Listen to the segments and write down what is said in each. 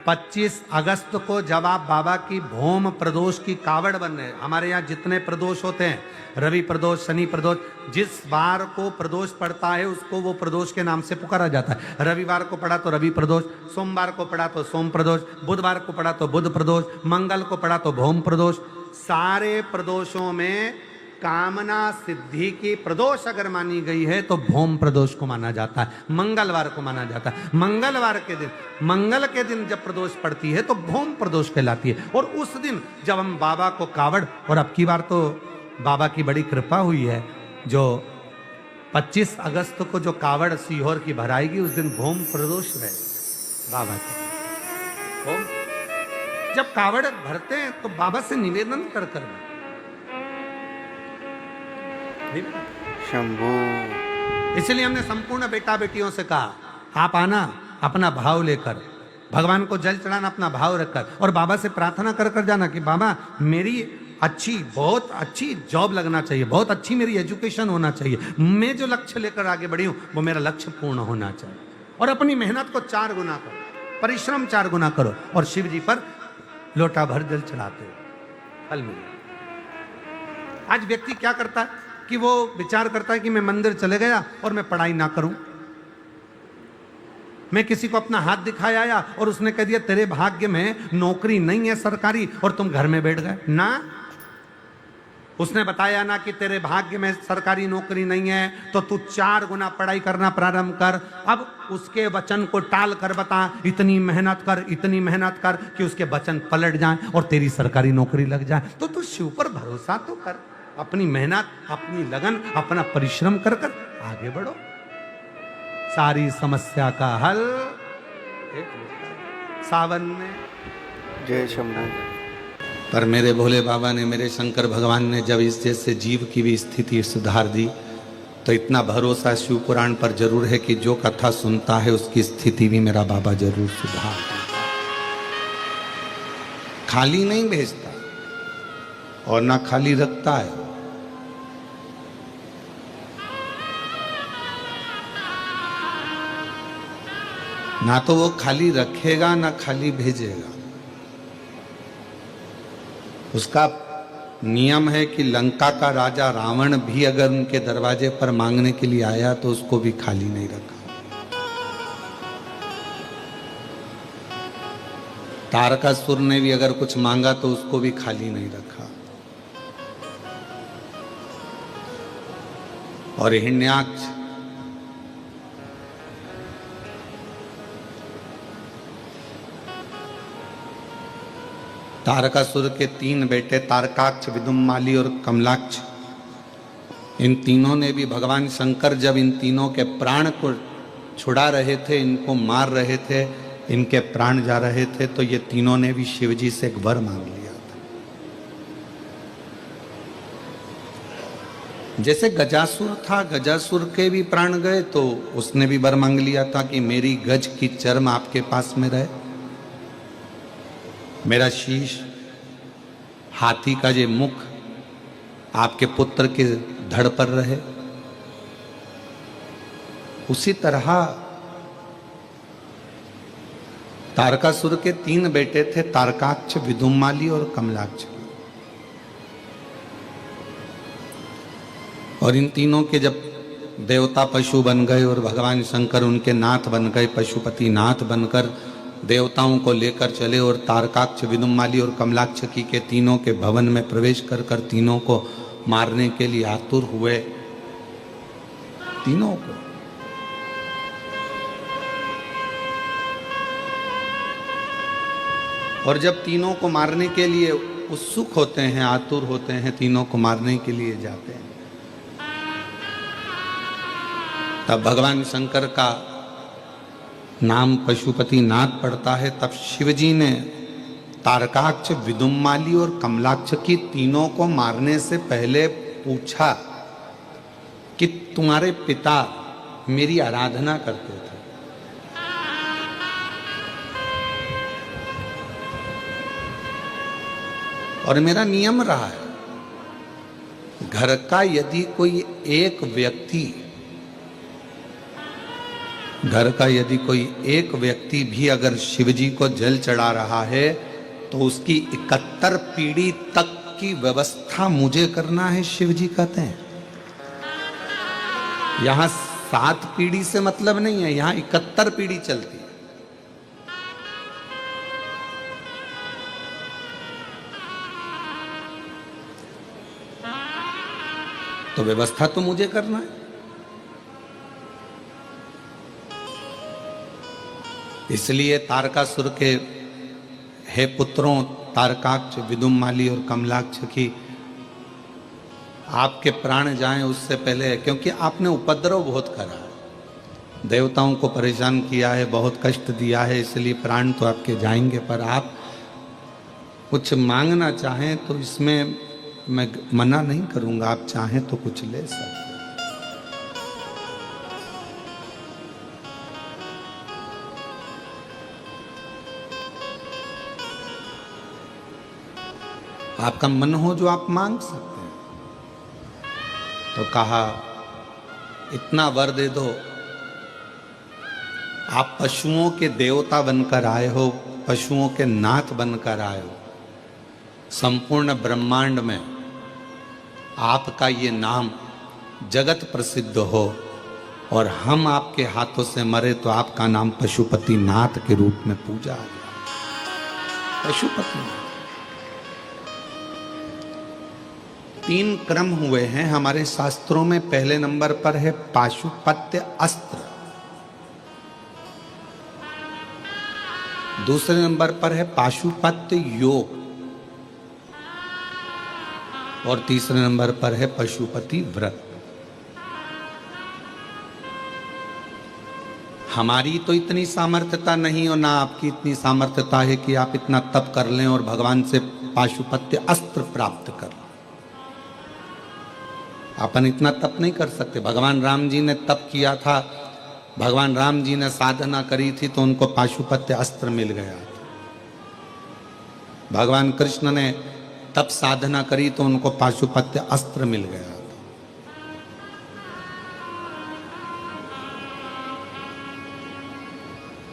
25 अगस्त को जब आप बाबा की भौम प्रदोष की कावड़ बन रहे हैं, हमारे यहाँ जितने प्रदोष होते हैं, रवि प्रदोष, शनि प्रदोष, जिस बार को प्रदोष पड़ता है उसको वो प्रदोष के नाम से पुकारा जाता है। रविवार को पड़ा तो रवि प्रदोष, सोमवार को पड़ा तो सोम प्रदोष, बुधवार को पड़ा तो बुध प्रदोष, मंगल को पड़ा तो भौम प्रदोष। सारे प्रदोषों में कामना सिद्धि की प्रदोष अगर मानी गई है तो भौम प्रदोष को माना जाता है, मंगलवार को माना जाता है। मंगलवार के दिन, मंगल के दिन जब प्रदोष पड़ती है तो भौम प्रदोष कहलाती है। और उस दिन जब हम बाबा को कावड़, और अब की बार तो बाबा की बड़ी कृपा हुई है, जो 25 अगस्त को जो कावड़ सीहोर की भराएगी उस दिन भौम प्रदोष रहे बाबा की। जब कावड़ भरते हैं तो बाबा से निवेदन कर शंभू। इसलिए हमने संपूर्ण बेटा बेटियों से कहा, आप आना अपना भाव लेकर, भगवान को जल चढ़ाना अपना भाव रखकर, और बाबा से प्रार्थना कर कर जाना कि बाबा मेरी अच्छी, बहुत अच्छी जॉब लगना चाहिए, बहुत अच्छी मेरी एजुकेशन होना चाहिए, मैं जो लक्ष्य लेकर आगे बढ़ी हूं वो मेरा लक्ष्य पूर्ण होना चाहिए। और अपनी मेहनत को 4 गुना करो, परिश्रम 4 गुना करो, और शिव जी पर लोटा भर जल चढ़ाते हो, फल मिलेगा। आज व्यक्ति क्या करता है कि वो विचार करता है कि मैं मंदिर चले गया और मैं पढ़ाई ना करूं, मैं किसी को अपना हाथ दिखाया और उसने कह दिया तेरे भाग्य में नौकरी नहीं है सरकारी और तुम घर में बैठ गए ना। उसने बताया ना कि तेरे भाग्य में सरकारी नौकरी नहीं है तो तू 4 गुना पढ़ाई करना प्रारंभ कर। अब उसके वचन को टाल कर बता, इतनी मेहनत कर, इतनी मेहनत कर कि उसके वचन पलट जाएं और तेरी सरकारी नौकरी लग जाए। तो तू शिव पर भरोसा तो कर, अपनी मेहनत, अपनी लगन, अपना परिश्रम कर कर आगे बढ़ो। सारी समस्या का हल सावन में। जय शंभू। पर मेरे भोले बाबा ने, मेरे शंकर भगवान ने जब इस जैसे जीव की भी स्थिति सुधार दी तो इतना भरोसा शिव पुराण पर जरूर है कि जो कथा सुनता है उसकी स्थिति भी मेरा बाबा जरूर सुधार, खाली नहीं भेजता और ना खाली रखता है। ना तो वो खाली रखेगा ना खाली भेजेगा। उसका नियम है कि लंका का राजा रावण भी अगर उनके दरवाजे पर मांगने के लिए आया तो उसको भी खाली नहीं रखा। तारकासुर ने भी अगर कुछ मांगा तो उसको भी खाली नहीं रखा। और हिरण्याक्ष तारकासुर के 3 बेटे तारकाक्ष, विदुम्माली और कमलाक्ष, इन तीनों ने भी भगवान शंकर जब इन तीनों के प्राण को छुड़ा रहे थे, इनको मार रहे थे, इनके प्राण जा रहे थे, तो ये तीनों ने भी शिवजी से एक वर मांग लिया था। जैसे गजासुर था, गजासुर के भी प्राण गए तो उसने भी वर मांग लिया था कि मेरी गज की चर्म आपके पास में रहे, मेरा शीश, हाथी का ये मुख आपके पुत्र के धड़ पर रहे। उसी तरह तारकासुर के 3 बेटे थे, तारकाक्ष, विदुम्माली और कमलाक्ष, और इन तीनों के जब देवता पशु बन गए और भगवान शंकर उनके नाथ बन गए, पशुपति नाथ बनकर देवताओं को लेकर चले और तारकाक्ष, विदुम्माली और कमलाक्ष की के तीनों के भवन में प्रवेश कर कर तीनों को मारने के लिए आतुर हुए। तीनों को और जब तीनों को मारने के लिए उत्सुक होते हैं, आतुर होते हैं, तीनों को मारने के लिए जाते हैं, तब भगवान शंकर का नाम पशुपति नाथ पड़ता है। तब शिवजी ने तारकाक्ष, विदुम्माली और कमलाक्ष की तीनों को मारने से पहले पूछा कि तुम्हारे पिता मेरी आराधना करते थे, और मेरा नियम रहा है घर का यदि कोई एक व्यक्ति घर का यदि कोई एक व्यक्ति भी अगर शिव जी को जल चढ़ा रहा है तो उसकी 71 पीढ़ी तक की व्यवस्था मुझे करना है, शिव जी कहते हैं। यहां 7 पीढ़ी से मतलब नहीं है, यहां 71 पीढ़ी चलती है। तो व्यवस्था तो मुझे करना है। इसलिए तारकासुर के हे पुत्रों तारकाक्ष, विदुमाली और कमलाक्ष की आपके प्राण जाएं उससे पहले, क्योंकि आपने उपद्रव बहुत करा है, देवताओं को परेशान किया है, बहुत कष्ट दिया है, इसलिए प्राण तो आपके जाएंगे। पर आप कुछ मांगना चाहें तो इसमें मैं मना नहीं करूंगा, आप चाहें तो कुछ ले सकते हैं। आपका मन हो जो आप मांग सकते हैं। तो कहा इतना वर दे दो, आप पशुओं के देवता बनकर आए हो, पशुओं के नाथ बनकर आए हो, संपूर्ण ब्रह्मांड में आपका ये नाम जगत प्रसिद्ध हो और हम आपके हाथों से मरे तो आपका नाम पशुपति नाथ के रूप में पूजा आ जाए। पशुपति नाथ 3 क्रम हुए हैं हमारे शास्त्रों में। पहले नंबर पर है पाशुपत्य अस्त्र, दूसरे नंबर पर है पाशुपत्य योग और तीसरे नंबर पर है पशुपति व्रत। हमारी तो इतनी सामर्थ्यता नहीं और ना आपकी इतनी सामर्थ्यता है कि आप इतना तप कर लें और भगवान से पाशुपत्य अस्त्र प्राप्त कर लें। अपन इतना तप नहीं कर सकते। भगवान राम जी ने तप किया था, भगवान राम जी ने साधना करी थी तो उनको पाशुपत्य अस्त्र मिल गया था। भगवान कृष्ण ने तप साधना करी तो उनको पाशुपत्य अस्त्र मिल गया था।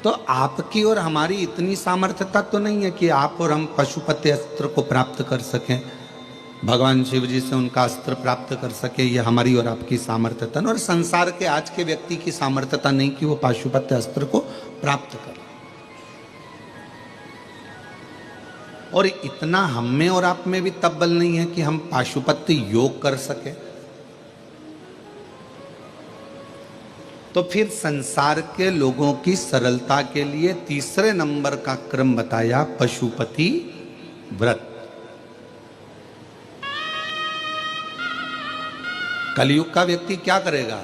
तो आपकी और हमारी इतनी सामर्थ्यता तो नहीं है कि आप और हम पशुपत्य अस्त्र को प्राप्त कर सकें, भगवान शिव जी से उनका अस्त्र प्राप्त कर सके। ये हमारी और आपकी सामर्थ्यता और संसार के आज के व्यक्ति की सामर्थ्यता नहीं कि वो पाशुपत्य अस्त्र को प्राप्त करे। और इतना हम में और आप में भी तब बल नहीं है कि हम पाशुपत्य योग कर सके। तो फिर संसार के लोगों की सरलता के लिए तीसरे नंबर का क्रम बताया पशुपति व्रत। कलयुग का व्यक्ति क्या करेगा?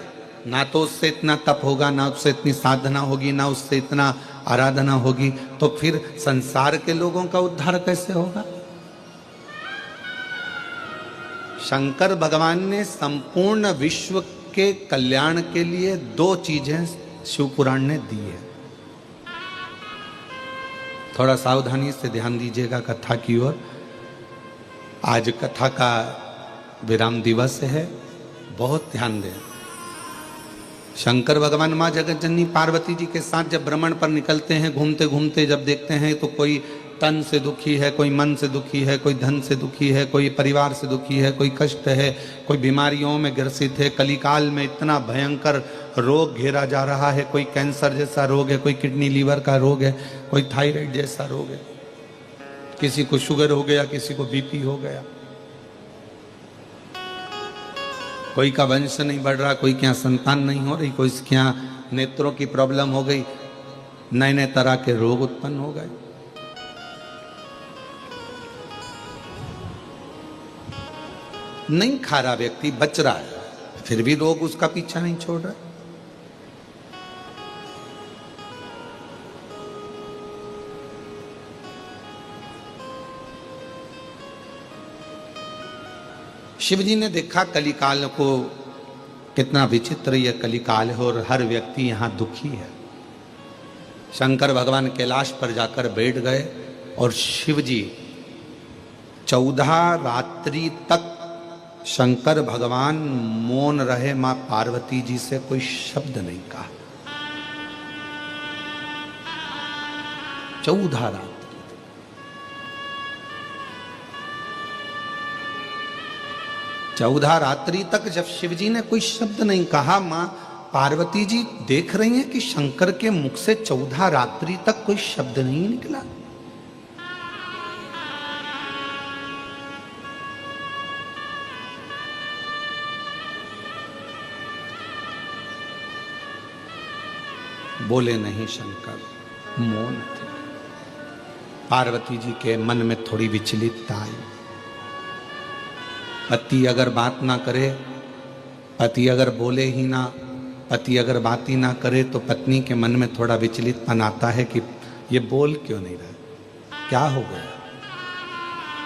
ना तो उससे इतना तप होगा, ना उससे इतनी साधना होगी, ना उससे इतना आराधना होगी, तो फिर संसार के लोगों का उद्धार कैसे होगा? शंकर भगवान ने संपूर्ण विश्व के कल्याण के लिए 2 चीजें शिव पुराण ने दी है। थोड़ा सावधानी से ध्यान दीजिएगा कथा की ओर। आज कथा का विराम दिवस है, बहुत ध्यान दें। शंकर भगवान माँ जगत जननी पार्वती जी के साथ जब भ्रमण पर निकलते हैं, घूमते घूमते जब देखते हैं तो कोई तन से दुखी है, कोई मन से दुखी है, कोई धन से दुखी है, कोई परिवार से दुखी है, कोई कष्ट है, कोई बीमारियों में ग्रसित है। कलिकाल में इतना भयंकर रोग घेरा जा रहा है, कोई कैंसर जैसा रोग है, कोई किडनी लीवर का रोग है, कोई थायराइड जैसा रोग है, किसी को शुगर हो गया, किसी को बीपी हो गया, कोई का वंश नहीं बढ़ रहा, कोई क्या संतान नहीं हो रही, कोई क्या नेत्रों की प्रॉब्लम हो गई, नए नए तरह के रोग उत्पन्न हो गए। नहीं खा रहा व्यक्ति, बच रहा है, फिर भी रोग उसका पीछा नहीं छोड़ रहा। शिव जी ने देखा कलिकाल को, कितना विचित्र यह कलिकाल है और हर व्यक्ति यहाँ दुखी है। शंकर भगवान कैलाश पर जाकर बैठ गए और शिव जी 14 रात्रि तक शंकर भगवान मौन रहे। मां पार्वती जी से कोई शब्द नहीं कहा। 14 रात्रि। चौदह रात्रि तक जब शिव जी ने कोई शब्द नहीं कहा, मां पार्वती जी देख रही हैं कि शंकर के मुख से 14 रात्रि तक कोई शब्द नहीं निकला। बोले नहीं शंकर, मौन थे। पार्वती जी के मन में थोड़ी विचलितता आई। पति अगर बात ना करे, पति अगर बोले ही ना, पति अगर बात ही ना करे तो पत्नी के मन में थोड़ा विचलितपन आता है कि ये बोल क्यों नहीं रहा, क्या हो गया।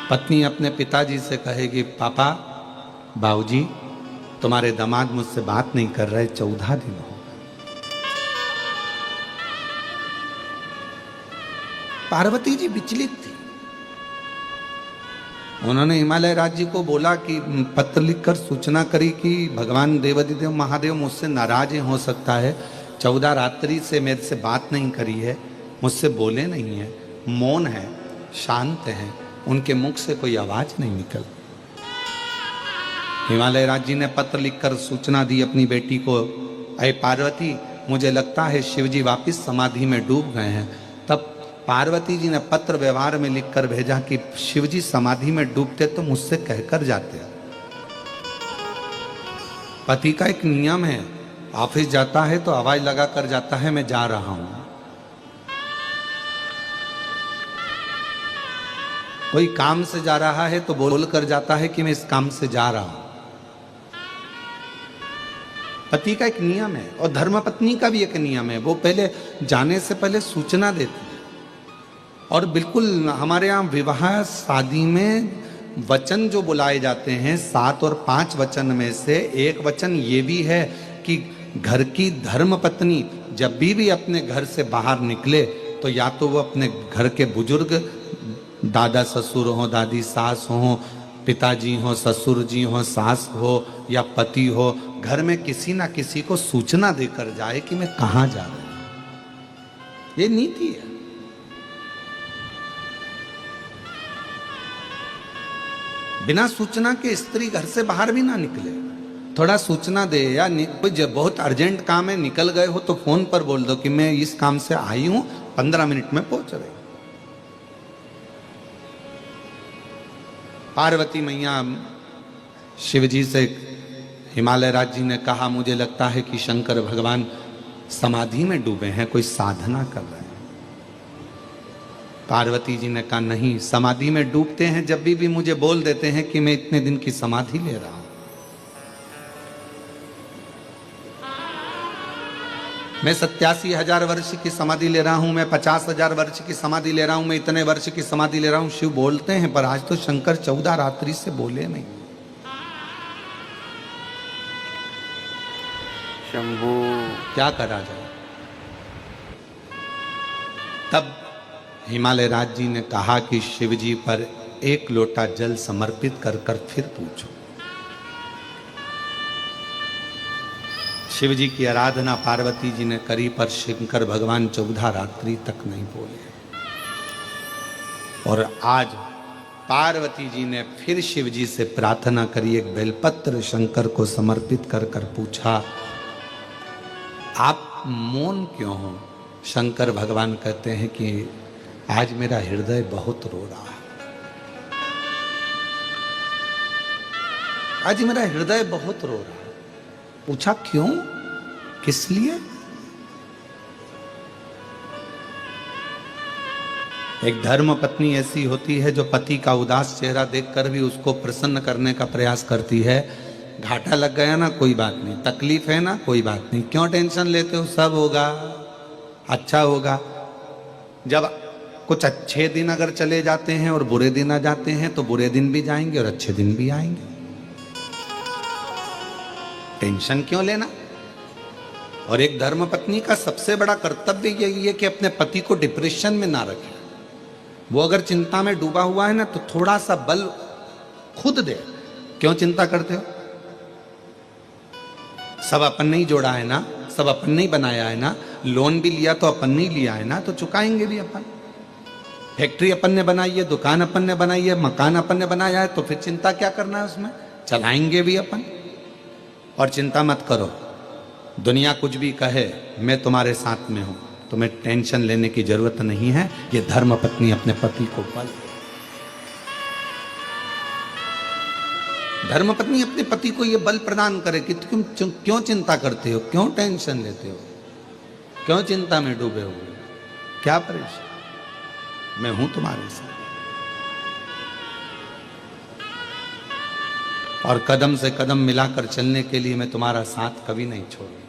पत्नी अपने पिताजी से कहेगी, पापा, बाबूजी, तुम्हारे दामाद मुझसे बात नहीं कर रहे, 14 दिन हो। पार्वती जी विचलित थी। उन्होंने हिमालय राज्य को बोला कि पत्र लिखकर सूचना करी कि भगवान देवाधिदेव महादेव मुझसे नाराज हो सकता है, 14 रात्रि से मेरे से बात नहीं करी है, मुझसे बोले नहीं है, मौन है, शांत है, उनके मुख से कोई आवाज नहीं निकल। हिमालय राज्य ने पत्र लिखकर सूचना दी अपनी बेटी को, अरे पार्वती, मुझे लगता है शिवजी वापिस समाधि में डूब गए हैं। तब पार्वती जी ने पत्र व्यवहार में लिखकर भेजा कि शिवजी समाधि में डूबते तो मुझसे कहकर जाते। पति का एक नियम है, ऑफिस जाता है तो आवाज लगा कर जाता है, मैं जा रहा हूं। कोई काम से जा रहा है तो बोल कर जाता है कि मैं इस काम से जा रहा हूं। पति का एक नियम है और धर्मपत्नी का भी एक नियम है, वो पहले जाने से पहले सूचना देती है। और बिल्कुल हमारे यहाँ विवाह शादी में वचन जो बुलाए जाते हैं, 7 और 5 वचन में से एक वचन ये भी है कि घर की धर्म पत्नी जब भी अपने घर से बाहर निकले तो या तो वो अपने घर के बुजुर्ग, दादा ससुर हो, दादी सास हो, पिताजी हो, ससुर जी हो, सास हो या पति हो, घर में किसी ना किसी को सूचना देकर जाए कि मैं कहाँ जा रहा हूं। ये नीति है। बिना सूचना के स्त्री घर से बाहर भी ना निकले। थोड़ा सूचना दे, या कोई जब बहुत अर्जेंट काम है, निकल गए हो तो फोन पर बोल दो कि मैं इस काम से आई हूं, 15 मिनट में पहुंच रही। पार्वती मैया शिवजी से, हिमालय राज्य ने कहा, मुझे लगता है कि शंकर भगवान समाधि में डूबे हैं, कोई साधना कर रहे हैं। पार्वती जी ने कहा, नहीं, समाधि में डूबते हैं जब भी मुझे बोल देते हैं कि मैं इतने दिन की समाधि ले रहा हूं। मैं 87,000 वर्ष की समाधि ले रहा हूं, मैं 50,000 वर्ष की समाधि ले रहा हूं, मैं इतने वर्ष की समाधि ले रहा हूं। शिव बोलते हैं, पर आज तो शंकर 14 रात्रि से बोले नहीं। शंभू, क्या करा जाए। तब हिमालय राज जी ने कहा कि शिवजी पर 1 लोटा जल समर्पित कर फिर पूछो। शिवजी की आराधना पार्वती जी ने करी, पर शंकर भगवान 14 रात्रि तक नहीं बोले। और आज पार्वती जी ने फिर शिवजी से प्रार्थना करी, एक बेलपत्र शंकर को समर्पित कर पूछा, आप मौन क्यों हो। शंकर भगवान कहते हैं कि आज मेरा हृदय बहुत रो रहा है, आज मेरा हृदय बहुत रो रहा है। पूछा क्यों, किस लिए। एक धर्म पत्नी ऐसी होती है जो पति का उदास चेहरा देखकर भी उसको प्रसन्न करने का प्रयास करती है। घाटा लग गया ना, कोई बात नहीं, तकलीफ है ना, कोई बात नहीं, क्यों टेंशन लेते हो, सब होगा, अच्छा होगा। जब कुछ अच्छे दिन अगर चले जाते हैं और बुरे दिन आ जाते हैं तो बुरे दिन भी जाएंगे और अच्छे दिन भी आएंगे, टेंशन क्यों लेना। और एक धर्म पत्नी का सबसे बड़ा कर्तव्य यही है कि अपने पति को डिप्रेशन में ना रखे। वो अगर चिंता में डूबा हुआ है ना तो थोड़ा सा बल खुद दे। क्यों चिंता करते हो, सब अपन ने ही जोड़ा है ना, सब अपन ने ही बनाया है ना, लोन भी लिया तो अपन ने ही लिया है ना, तो चुकाएंगे भी अपन। फैक्ट्री अपन ने बनाई है, दुकान अपन ने बनाई है, मकान अपन ने बनाया है, तो फिर चिंता क्या करना है उसमें? चलाएंगे भी अपन। और चिंता मत करो, दुनिया कुछ भी कहे, मैं तुम्हारे साथ में हूं, तुम्हें टेंशन लेने की जरूरत नहीं है। ये धर्म पत्नी अपने पति को बल, धर्म पत्नी अपने पति को ये बल प्रदान करे कि तुम क्यों चिंता करते हो, क्यों टेंशन लेते हो, क्यों चिंता में डूबे हुए, क्या परेशान, मैं हूं तुम्हारे साथ। और कदम से कदम मिलाकर चलने के लिए मैं तुम्हारा साथ कभी नहीं छोड़ूंगा।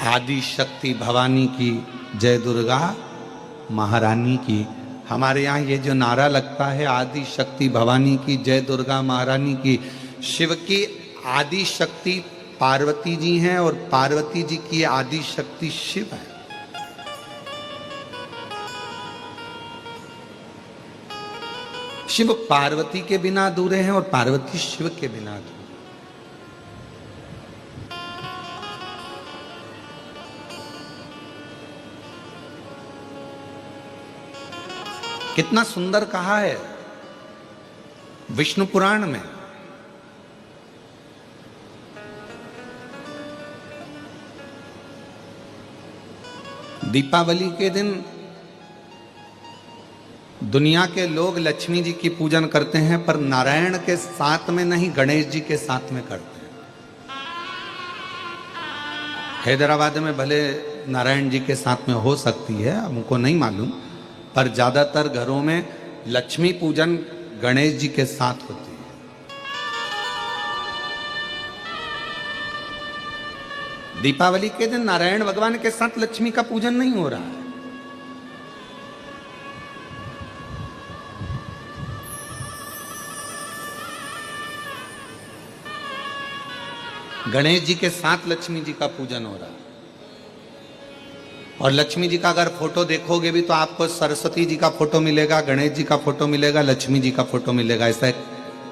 आदि शक्ति भवानी की जय, दुर्गा महारानी की। हमारे यहाँ ये जो नारा लगता है, आदि शक्ति भवानी की जय, दुर्गा महारानी की, शिव की आदि शक्ति पार्वती जी हैं और पार्वती जी की आदि शक्ति शिव है। शिव पार्वती के बिना अधूरे हैं और पार्वती शिव के बिना अधूरे। कितना सुंदर कहा है विष्णु पुराण में। दीपावली के दिन दुनिया के लोग लक्ष्मी जी की पूजन करते हैं, पर नारायण के साथ में नहीं, गणेश जी के साथ में करते हैं। हैदराबाद में भले नारायण जी के साथ में हो सकती है, हमको नहीं मालूम, पर ज्यादातर घरों में लक्ष्मी पूजन गणेश जी के साथ होती है। दीपावली के दिन नारायण भगवान के साथ लक्ष्मी का पूजन नहीं हो रहा है। गणेश जी के साथ लक्ष्मी जी का पूजन हो रहा है। और लक्ष्मी जी का अगर फोटो देखोगे भी तो आपको सरस्वती जी का फोटो मिलेगा, गणेश जी का फोटो मिलेगा, लक्ष्मी जी का फोटो मिलेगा। ऐसा एक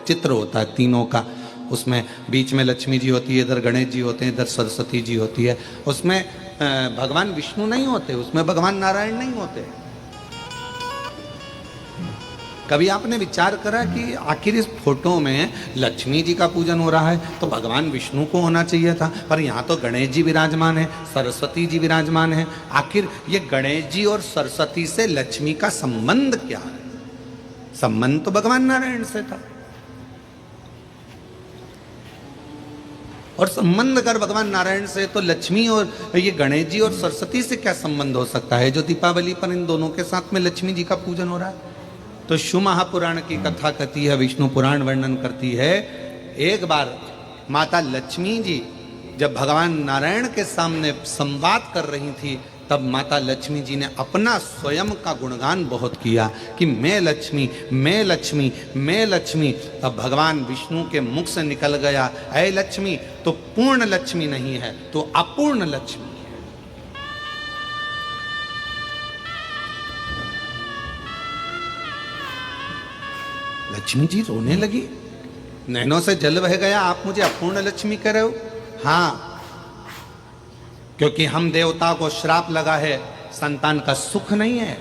चित्र होता है तीनों का। उसमें बीच में लक्ष्मी जी होती है, इधर गणेश जी होते हैं, इधर सरस्वती जी होती है। उसमें भगवान विष्णु नहीं होते, उसमें भगवान नारायण नहीं होते। कभी आपने विचार करा कि आखिर इस फोटो में लक्ष्मी जी का पूजन हो रहा है तो भगवान विष्णु को होना चाहिए था, पर यहाँ तो गणेश जी विराजमान है, सरस्वती जी विराजमान है। आखिर ये गणेश जी और सरस्वती से लक्ष्मी का संबंध क्या है? संबंध तो भगवान नारायण से था। और संबंध अगर भगवान नारायण से, तो लक्ष्मी और ये गणेश जी और सरस्वती से क्या संबंध हो सकता है जो दीपावली पर इन दोनों के साथ में लक्ष्मी जी का पूजन हो रहा है? तो शिव महापुराण की कथा कहती है, विष्णु पुराण वर्णन करती है, एक बार माता लक्ष्मी जी जब भगवान नारायण के सामने संवाद कर रही थी, तब माता लक्ष्मी जी ने अपना स्वयं का गुणगान बहुत किया कि मैं लक्ष्मी, मैं लक्ष्मी, मैं लक्ष्मी। तब भगवान विष्णु के मुख से निकल गया, ऐ लक्ष्मी तो पूर्ण लक्ष्मी नहीं है, तो अपूर्ण लक्ष्मी। लक्ष्मी जी रोने लगी, नैनों से जल बह गया, आप मुझे अपूर्ण लक्ष्मी कह रहे हो? हाँ, क्योंकि हम देवता को श्राप लगा है, संतान का सुख नहीं है।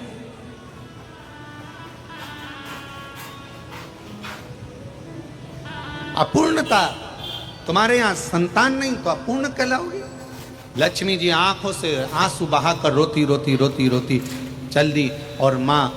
अपूर्णता, तुम्हारे यहां संतान नहीं तो अपूर्ण कहलाओगे। लक्ष्मी जी आंखों से आंसू बहाकर रोती रोती रोती रोती चल दी और मां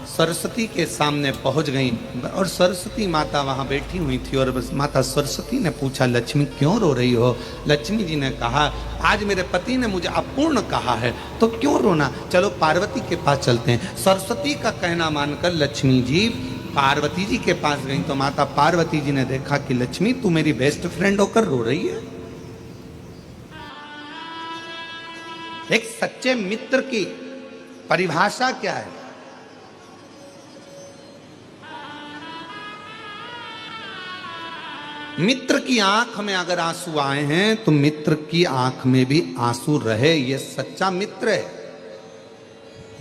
सरस्वती के सामने पहुंच गई। और सरस्वती माता वहां बैठी हुई थी और माता सरस्वती ने पूछा, लक्ष्मी क्यों रो रही हो? लक्ष्मी जी ने कहा, आज मेरे पति ने मुझे अपूर्ण कहा है, तो क्यों रोना, चलो पार्वती के पास चलते हैं। सरस्वती का कहना मानकर लक्ष्मी जी पार्वती जी के पास गई, तो माता पार्वती जी ने देखा कि लक्ष्मी तू मेरी बेस्ट फ्रेंड होकर रो रही है। एक सच्चे मित्र की परिभाषा क्या है? मित्र की आंख में अगर आंसू आए हैं तो मित्र की आंख में भी आंसू रहे, ये सच्चा मित्र है।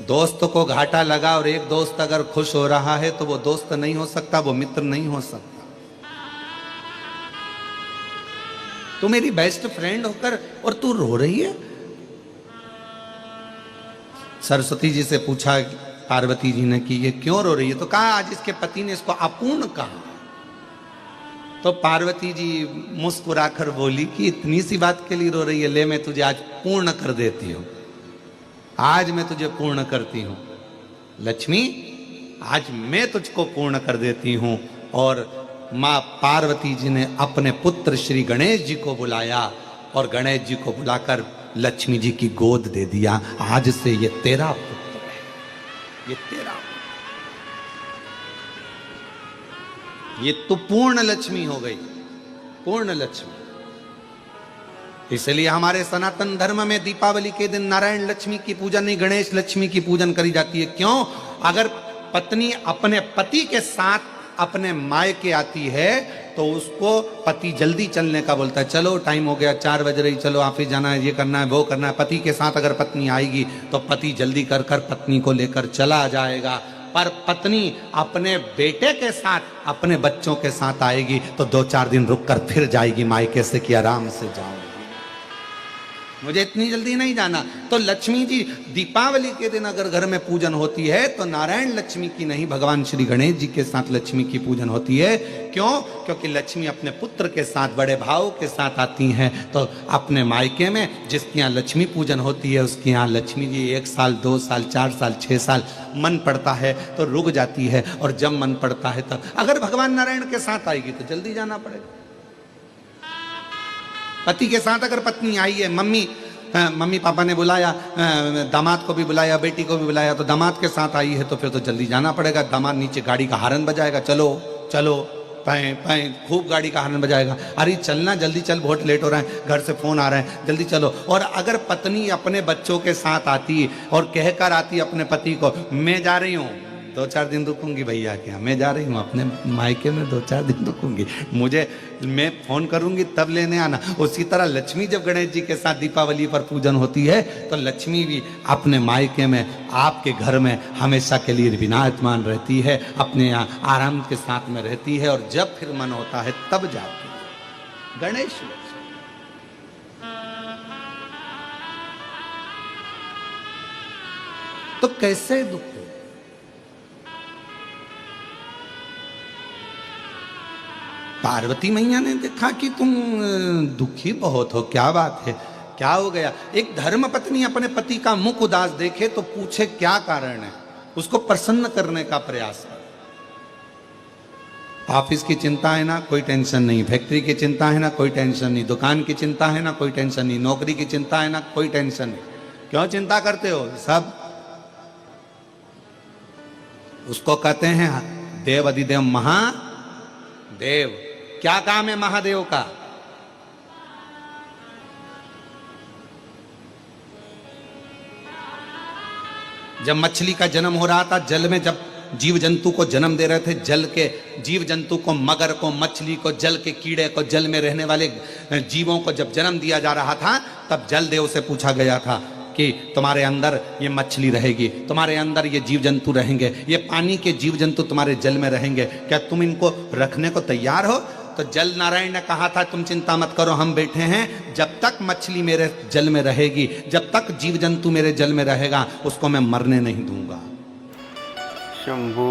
दोस्त को घाटा लगा और एक दोस्त अगर खुश हो रहा है तो वो दोस्त नहीं हो सकता, वो मित्र नहीं हो सकता। तू मेरी बेस्ट फ्रेंड होकर और तू रो रही है। सरस्वती जी से पूछा पार्वती जी ने कि ये क्यों रो रही है, तो कहा आज इसके पति ने इसको अपूर्ण कहा। तो पार्वती जी मुस्कुराकर बोली कि इतनी सी बात के लिए रो रही है, ले मैं तुझे आज पूर्ण कर देती हूं, आज मैं तुझे पूर्ण करती हूं लक्ष्मी, आज मैं तुझको पूर्ण कर देती हूं। और मां पार्वती जी ने अपने पुत्र श्री गणेश जी को बुलाया और गणेश जी को बुलाकर लक्ष्मी जी की गोद दे दिया, आज से ये तेरा पुत्र है, ये तेरा, ये तो पूर्ण लक्ष्मी हो गई, पूर्ण लक्ष्मी। इसलिए हमारे सनातन धर्म में दीपावली के दिन नारायण लक्ष्मी की पूजन नहीं, गणेश लक्ष्मी की पूजन करी जाती है। क्यों? अगर पत्नी अपने पति के साथ अपने मायके आती है तो उसको पति जल्दी चलने का बोलता है, चलो टाइम हो गया, 4 बज रही, चलो ऑफिस जाना है, ये करना है, वो करना है। पति के साथ अगर पत्नी आएगी तो पति जल्दी कर कर पत्नी को लेकर चला जाएगा। पर पत्नी अपने बेटे के साथ, अपने बच्चों के साथ आएगी तो 2-4 दिन रुक कर फिर जाएगी मायके से कि आराम से जाऊंगी, मुझे इतनी जल्दी नहीं जाना। तो लक्ष्मी जी दीपावली के दिन अगर घर में पूजन होती है तो नारायण लक्ष्मी की नहीं, भगवान श्री गणेश जी के साथ लक्ष्मी की पूजन होती है। क्यों? क्योंकि लक्ष्मी अपने पुत्र के साथ बड़े भाव के साथ आती हैं। तो अपने मायके में जिसके यहाँ लक्ष्मी पूजन होती है उसके यहाँ लक्ष्मी जी 1 साल 2 साल 4 साल 6 साल मन पड़ता है तो रुक जाती है, और जब मन पड़ता है तब। अगर भगवान नारायण के साथ आएगी तो जल्दी जाना पड़ेगा। पति के साथ अगर पत्नी आई है, मम्मी पापा ने बुलाया, दामाद को भी बुलाया, बेटी को भी बुलाया, तो दामाद के साथ आई है तो फिर तो जल्दी जाना पड़ेगा। दामाद नीचे गाड़ी का हॉर्न बजाएगा, चलो चलो पाए पाए, खूब गाड़ी का हॉर्न बजाएगा, अरे चलना, जल्दी चल, बहुत लेट हो रहा है, घर से फोन आ रहा है, जल्दी चलो। और अगर पत्नी अपने बच्चों के साथ आती और कहकर आती अपने पति को, मैं जा रही हूँ 2-4 दिन रुकूंगी भैया के यहाँ, मैं जा रही हूँ अपने मायके में 2-4 दिन रुकूंगी, मैं फोन करूंगी तब लेने आना। उसी तरह लक्ष्मी जब गणेश जी के साथ दीपावली पर पूजन होती है तो लक्ष्मी भी अपने मायके में, आपके घर में हमेशा के लिए विराजमान रहती है, अपने यहाँ आराम के साथ में रहती है, और जब फिर मन होता है तब जाती है। गणेश तो कैसे दुख हो? पार्वती मैया ने देखा कि तुम दुखी बहुत हो, क्या बात है, क्या हो गया? एक धर्म पत्नी अपने पति का मुख उदास देखे तो पूछे क्या कारण है, उसको प्रसन्न करने का प्रयास है। ऑफिस की चिंता है ना, कोई टेंशन नहीं, फैक्ट्री की चिंता है ना, कोई टेंशन नहीं, दुकान की चिंता है ना, कोई टेंशन नहीं, नौकरी की चिंता है ना, कोई टेंशन नहीं। क्यों चिंता करते हो? सब उसको कहते हैं देव अधिदेव महादेव। क्या काम है महादेव का? जब मछली का जन्म हो रहा था, जल में जब जीव जंतु को जन्म दे रहे थे, जल के जीव जंतु को, मगर को, मछली को, जल के कीड़े को, जल में रहने वाले जीवों को जब जन्म दिया जा रहा था, तब जल देव से पूछा गया था कि तुम्हारे अंदर ये मछली रहेगी, तुम्हारे अंदर ये जीव जंतु रहेंगे, ये पानी के जीव जंतु तुम्हारे जल में रहेंगे, क्या तुम इनको रखने को तैयार हो? तो जल नारायण ने कहा था तुम चिंता मत करो, हम बैठे हैं, जब तक मछली मेरे जल में रहेगी, जब तक जीव जंतु मेरे जल में रहेगा, उसको मैं मरने नहीं दूंगा। शंभू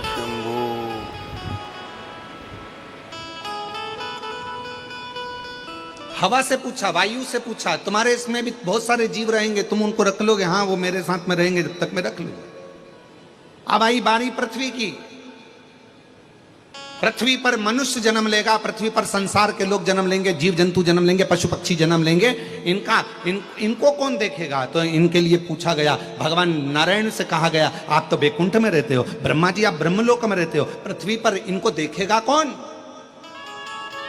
शंभू। हवा से पूछा, वायु से पूछा, तुम्हारे इसमें भी बहुत सारे जीव रहेंगे, तुम उनको रख लोगे? हाँ, वो मेरे साथ में रहेंगे जब तक मैं रख लूंगा। अब आई बारी पृथ्वी की। पृथ्वी पर मनुष्य जन्म लेगा, पृथ्वी पर संसार के लोग जन्म लेंगे, जीव जंतु जन्म लेंगे, पशु पक्षी जन्म लेंगे, इनको कौन देखेगा? तो इनके लिए पूछा गया, भगवान नारायण से कहा गया, आप तो बैकुंठ में रहते हो, ब्रह्मा जी आप ब्रह्मलोक में रहते हो, पृथ्वी पर इनको देखेगा कौन?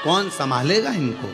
कौन संभालेगा इनको?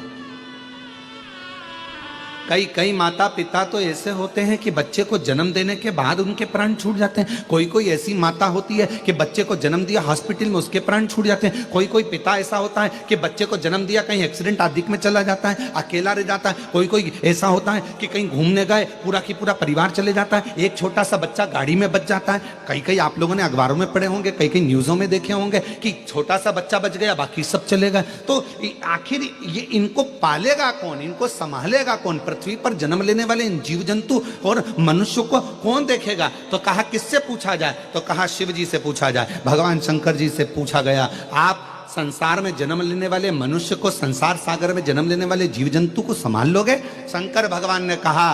कई माता पिता तो ऐसे होते हैं कि बच्चे को जन्म देने के बाद उनके प्राण छूट जाते हैं। कोई ऐसी माता होती है कि बच्चे को जन्म दिया हॉस्पिटल में, उसके प्राण छूट जाते हैं। कोई पिता ऐसा होता है कि बच्चे को जन्म दिया, कहीं एक्सीडेंट आदि में चला जाता है, अकेला रह जाता है। कोई ऐसा होता है कि कहीं घूमने गए, पूरा की पूरा परिवार चले जाता है, एक छोटा सा बच्चा गाड़ी में बच जाता है। कई आप लोगों ने अखबारों में पढ़े होंगे, कई न्यूज़ों में देखे होंगे कि छोटा सा बच्चा बच गया, बाकी सब चले गए। तो आखिर ये इनको पालेगा कौन, इनको संभालेगा कौन? पृथ्वी पर जन्म लेने वाले इन जीव जंतु और मनुष्य को कौन देखेगा? तो कहा किससे पूछा जाए? तो कहा शिव जी से पूछा जाए। भगवान शंकर जी से पूछा गया, आप संसार में जन्म लेने वाले मनुष्य को, संसार सागर में जन्म लेने वाले जीव जंतु को संभाल लोगे? शंकर भगवान ने कहा,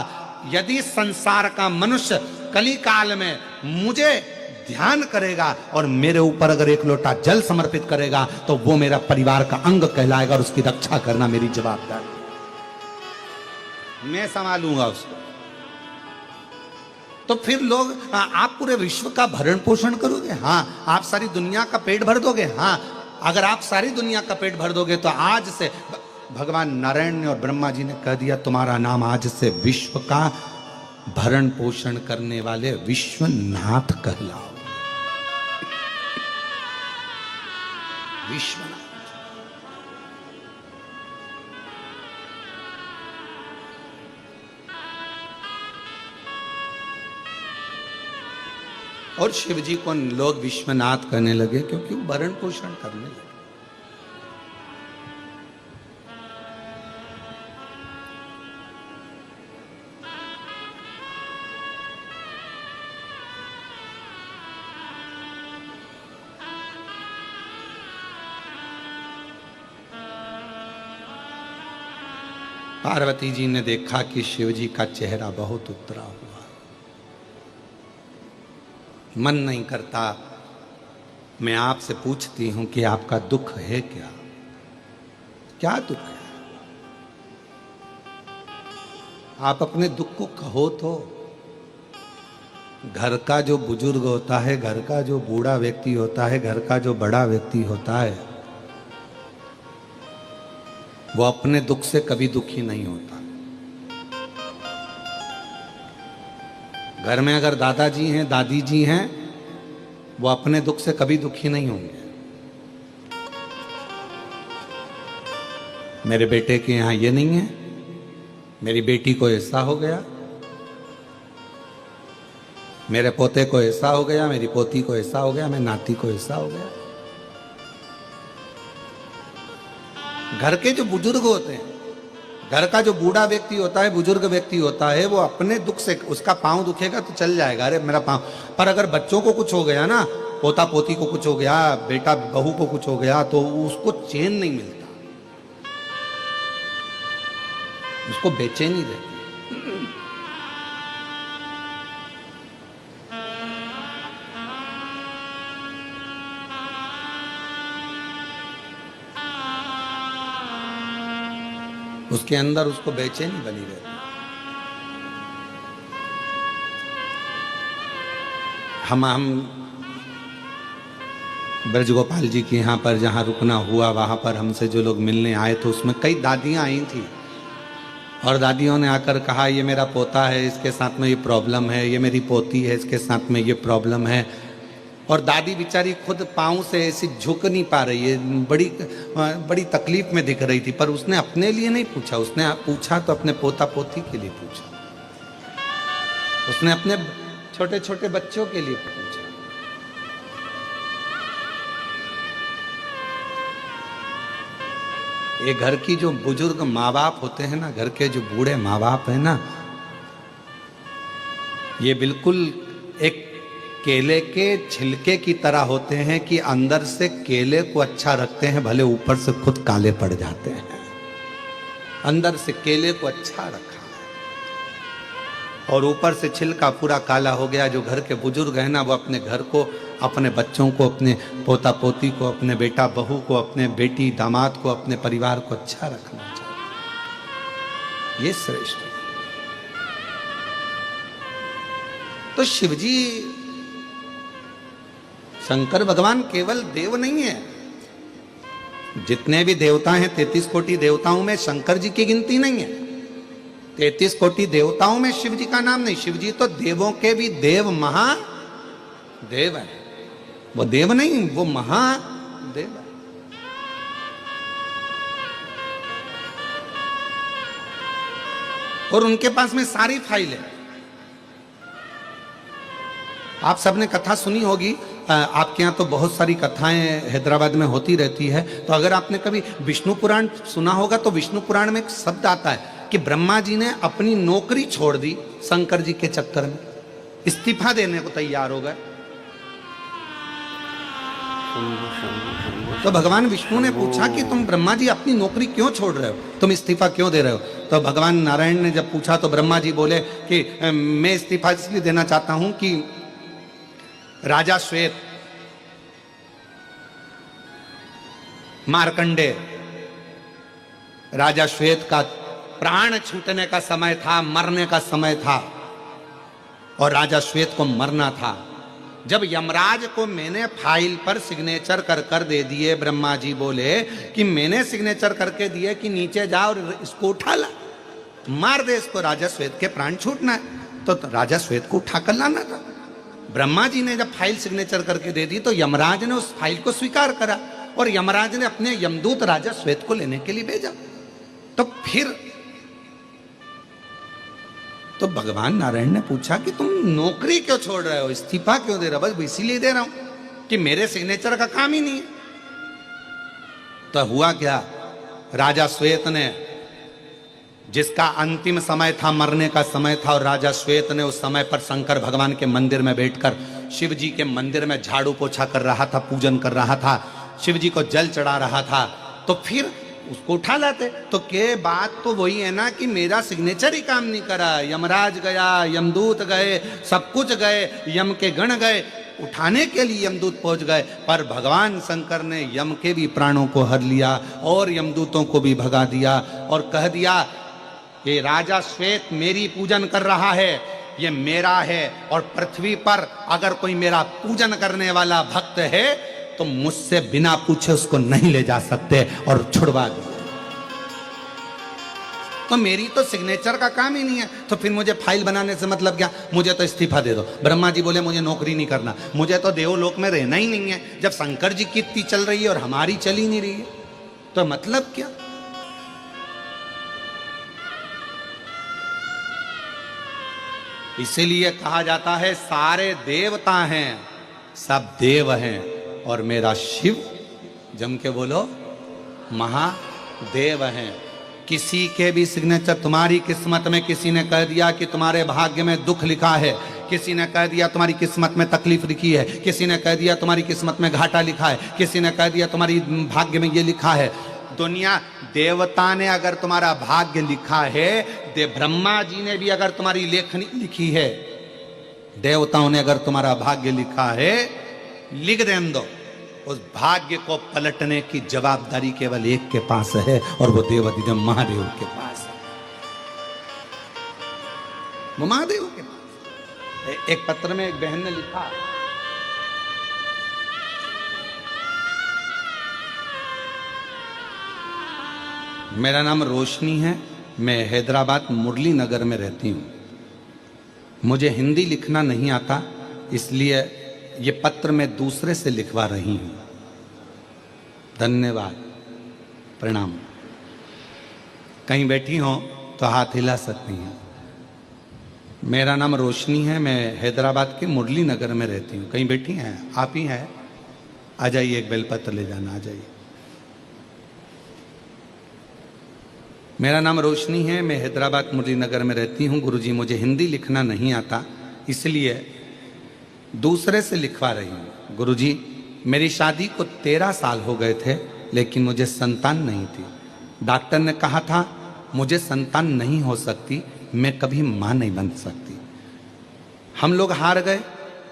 यदि संसार का मनुष्य कली काल में मुझे ध्यान करेगा और मेरे ऊपर अगर एक लोटा जल समर्पित करेगा तो वो मेरा परिवार का अंग कहलाएगा और उसकी रक्षा करना मेरी जवाबदारी, मैं संभालूंगा उसको। तो फिर लोग, आप पूरे विश्व का भरण पोषण करोगे? हाँ। आप सारी दुनिया का पेट भर दोगे? हाँ। अगर आप सारी दुनिया का पेट भर दोगे तो आज से भगवान नारायण ने और ब्रह्मा जी ने कह दिया, तुम्हारा नाम आज से विश्व का भरण पोषण करने वाले विश्वनाथ कहलाओ। विश्वनाथ। और शिव जी को लोग विश्वनाथ कहने लगे क्योंकि वो भरण पोषण करने लगे। पार्वती जी ने देखा कि शिव जी का चेहरा बहुत उतरा हुआ, मन नहीं करता, मैं आपसे पूछती हूं कि आपका दुख है क्या? क्या दुख है? आप अपने दुख को कहो तो। घर का जो बुजुर्ग होता है, घर का जो बूढ़ा व्यक्ति होता है, घर का जो बड़ा व्यक्ति होता है, वो अपने दुख से कभी दुखी नहीं होता। घर में अगर दादाजी हैं, दादी जी हैं, वो अपने दुख से कभी दुखी नहीं होंगे। मेरे बेटे के यहां ये नहीं है, मेरी बेटी को ऐसा हो गया, मेरे पोते को ऐसा हो गया, मेरी पोती को ऐसा हो गया, मेरी नाती को ऐसा हो गया। घर के जो बुजुर्ग होते हैं, घर का जो बूढ़ा व्यक्ति होता है, बुजुर्ग व्यक्ति होता है, वो अपने दुख से, उसका पांव दुखेगा तो चल जाएगा, अरे मेरा पांव। पर अगर बच्चों को कुछ हो गया ना, पोता पोती को कुछ हो गया, बेटा बहू को कुछ हो गया, तो उसको चैन नहीं मिलता, उसको बेचैनी रहती। उसके अंदर उसको बेचैनी बनी रहती। हम ब्रजगोपाल जी के यहाँ पर जहाँ रुकना हुआ, वहाँ पर हमसे जो लोग मिलने आए थे, उसमें कई दादियाँ आई थी और दादियों ने आकर कहा, ये मेरा पोता है, इसके साथ में ये प्रॉब्लम है, ये मेरी पोती है, इसके साथ में ये प्रॉब्लम है। और दादी बेचारी खुद पाँव से ऐसी झुक नहीं पा रही है, बड़ी तकलीफ में दिख रही थी, पर उसने अपने लिए नहीं पूछा, उसने पूछा तो अपने पोता पोती के लिए पूछा, उसने अपने छोटे छोटे बच्चों के लिए पूछा। ये घर की जो बुजुर्ग माँ बाप होते हैं ना, घर के जो बूढ़े माँ बाप है ना, ये बिल्कुल एक केले के छिलके की तरह होते हैं कि अंदर से केले को अच्छा रखते हैं, भले ऊपर से खुद काले पड़ जाते हैं। अंदर से केले को अच्छा रखा है और ऊपर से छिलका पूरा काला हो गया। जो घर के बुजुर्ग है ना, वो अपने घर को, अपने बच्चों को, अपने पोता पोती को, अपने बेटा बहू को, अपने बेटी दामाद को, अपने परिवार को अच्छा रखना चाहिए। ये श्रेष्ठ है। तो शिवजी, शंकर भगवान केवल देव नहीं है, जितने भी देवता हैं 33 कोटि देवताओं में शंकर जी की गिनती नहीं है। 33 कोटि देवताओं में शिव जी का नाम नहीं। शिव जी तो देवों के भी देव, महादेव है। वो देव नहीं, वो महादेव है। और उनके पास में सारी फाइल है। आप सबने कथा सुनी होगी, आपके यहाँ तो बहुत सारी कथाएं हैदराबाद में होती रहती है। तो अगर आपने कभी विष्णु पुराण सुना होगा तो विष्णु पुराण में एक शब्द आता है कि ब्रह्मा जी ने अपनी नौकरी छोड़ दी शंकर जी के चक्कर में, इस्तीफा देने को तैयार हो गए। शंभु शंभु शंभु। तो भगवान विष्णु ने पूछा कि तुम ब्रह्मा जी अपनी नौकरी क्यों छोड़ रहे हो, तुम इस्तीफा क्यों दे रहे हो? तो भगवान नारायण ने जब पूछा तो ब्रह्मा जी बोले कि मैं इस्तीफा इसलिए देना चाहता हूं कि राजा श्वेत, मार्कंडेय राजा श्वेत का प्राण छूटने का समय था, मरने का समय था, और राजा श्वेत को मरना था। जब यमराज को मैंने फाइल पर सिग्नेचर कर दे दिए, ब्रह्मा जी बोले कि मैंने सिग्नेचर करके दिए कि नीचे जा और इसको उठा ला, मार दे इसको, राजा श्वेत के प्राण छूटना है। तो राजा श्वेत को उठा कर लाना था। ब्रह्मा जी ने जब फाइल सिग्नेचर करके दे दी तो यमराज ने उस फाइल को स्वीकार करा और यमराज ने अपने यमदूत राजा श्वेत को लेने के लिए भेजा। तो फिर तो भगवान नारायण ने पूछा कि तुम नौकरी क्यों छोड़ रहे हो, इस्तीफा क्यों दे रहे हो? बस इसीलिए दे रहा हूं कि मेरे सिग्नेचर का काम ही नहीं है। तो हुआ क्या, राजा श्वेत ने, जिसका अंतिम समय था, मरने का समय था, और राजा श्वेत ने उस समय पर शंकर भगवान के मंदिर में बैठकर शिव जी के मंदिर में झाड़ू पोछा कर रहा था, पूजन कर रहा था, शिव जी को जल चढ़ा रहा था। तो फिर उसको उठा लाते। तो के बात तो वही है ना कि मेरा सिग्नेचर ही काम नहीं करा, यमराज गया, यमदूत गए, सब कुछ गए, यम के गण गए, उठाने के लिए यमदूत पहुंच गए, पर भगवान शंकर ने यम के भी प्राणों को हर लिया और यमदूतों को भी भगा दिया और कह दिया कि राजा श्वेत मेरी पूजन कर रहा है, ये मेरा है, और पृथ्वी पर अगर कोई मेरा पूजन करने वाला भक्त है तो मुझसे बिना पूछे उसको नहीं ले जा सकते, और छुड़वा दो। तो मेरी तो सिग्नेचर का काम ही नहीं है, तो फिर मुझे फाइल बनाने से मतलब क्या, मुझे तो इस्तीफा दे दो। ब्रह्मा जी बोले मुझे नौकरी नहीं करना, मुझे तो देवलोक में रहना ही नहीं है। जब शंकर जी की इतनी चल रही है और हमारी चल ही नहीं रही है, तो मतलब क्या? इसीलिए कहा जाता है सारे देवता हैं, सब देव हैं, और मेरा शिव, जम के बोलो, महादेव हैं। किसी के भी सिग्नेचर, तुम्हारी किस्मत में किसी ने कह दिया कि तुम्हारे भाग्य में दुख लिखा है, किसी ने कह दिया तुम्हारी किस्मत में तकलीफ लिखी है, किसी ने कह दिया तुम्हारी किस्मत में घाटा लिखा है, किसी ने कह दिया तुम्हारी भाग्य में ये लिखा है। दुनिया, देवता ने अगर तुम्हारा भाग्य लिखा है, ब्रह्मा जी ने भी अगर तुम्हारी लेखनी लिखी है, देवताओं ने अगर तुम्हारा भाग्य लिखा है, लिख दें दो, उस भाग्य को पलटने की जवाबदारी केवल एक के पास है, और वो देवाधिदेव महादेव के पास है। वो महादेव के पास। एक पत्र में एक बहन ने लिखा, मेरा नाम रोशनी है, मैं हैदराबाद मुरली नगर में रहती हूँ, मुझे हिंदी लिखना नहीं आता, इसलिए ये पत्र मैं दूसरे से लिखवा रही हूँ। धन्यवाद, प्रणाम। कहीं बैठी हो तो हाथ हिला सकती हैं। मेरा नाम रोशनी है, मैं हैदराबाद के मुरली नगर में रहती हूँ। कहीं बैठी हैं? आप ही हैं? आ जाइए, एक बेलपत्र ले जाना, आ जाइए। मेरा नाम रोशनी है, मैं हैदराबाद मुरली नगर में रहती हूँ। गुरुजी, मुझे हिंदी लिखना नहीं आता, इसलिए दूसरे से लिखवा रही हूँ। गुरुजी, मेरी शादी को 13 साल हो गए थे, लेकिन मुझे संतान नहीं थी। डॉक्टर ने कहा था मुझे संतान नहीं हो सकती, मैं कभी माँ नहीं बन सकती। हम लोग हार गए।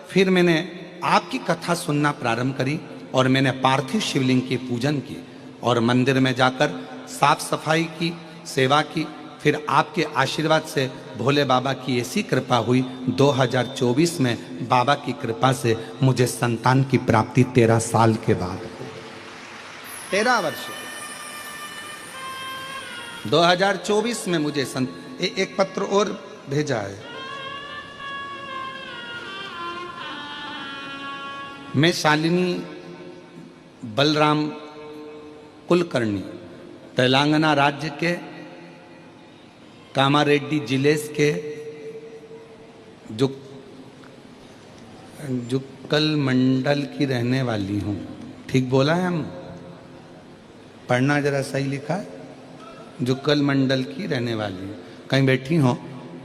फिर मैंने आपकी कथा सुनना प्रारंभ करी और मैंने पार्थिव शिवलिंग की पूजन की और मंदिर में जाकर साफ सफाई की, सेवा की। फिर आपके आशीर्वाद से भोले बाबा की ऐसी कृपा हुई, 2024 में बाबा की कृपा से मुझे संतान की प्राप्ति 13 साल के बाद, 13 वर्ष, 2024 में मुझे एक पत्र और भेजा है। मैं शालिनी बलराम कुलकर्णी, तेलंगाना राज्य के कामारेड्डी जिले के जुक्कल मंडल की रहने वाली हूँ। ठीक बोला है? हम पढ़ना जरा सही लिखा है? जुक्कल मंडल की रहने वाली हैं। कहीं बैठी हो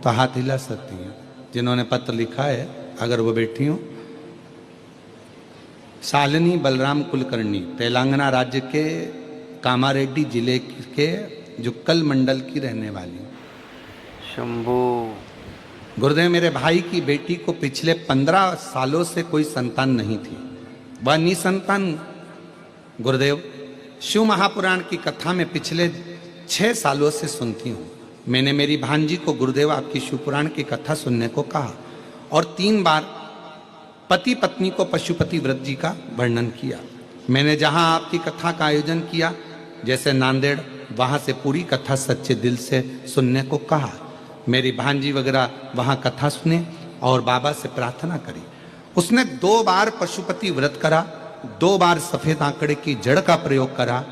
तो हाथ हिला सकती हैं। जिन्होंने पत्र लिखा है अगर वो बैठी हो। शालिनी बलराम कुलकर्णी तेलंगाना राज्य के कामारेड्डी जिले के जुक्कल मंडल की रहने वाली। शंभो गुरुदेव, मेरे भाई की बेटी को पिछले 15 सालों से कोई संतान नहीं थी। वह निसंतान गुरुदेव शिव महापुराण की कथा में पिछले 6 सालों से सुनती हूँ। मैंने मेरी भांजी को गुरुदेव आपकी शिवपुराण की कथा सुनने को कहा और 3 बार पति पत्नी को पशुपति व्रत जी का वर्णन किया। मैंने जहां आपकी कथा का आयोजन किया जैसे नांदेड़, वहां से पूरी कथा सच्चे दिल से सुनने को कहा। मेरी भांजी वगैरह वहां कथा सुने और बाबा से प्रार्थना करी। उसने 2 बार पशुपति व्रत करा, 2 बार सफेद आंकड़े की जड़ का प्रयोग करा।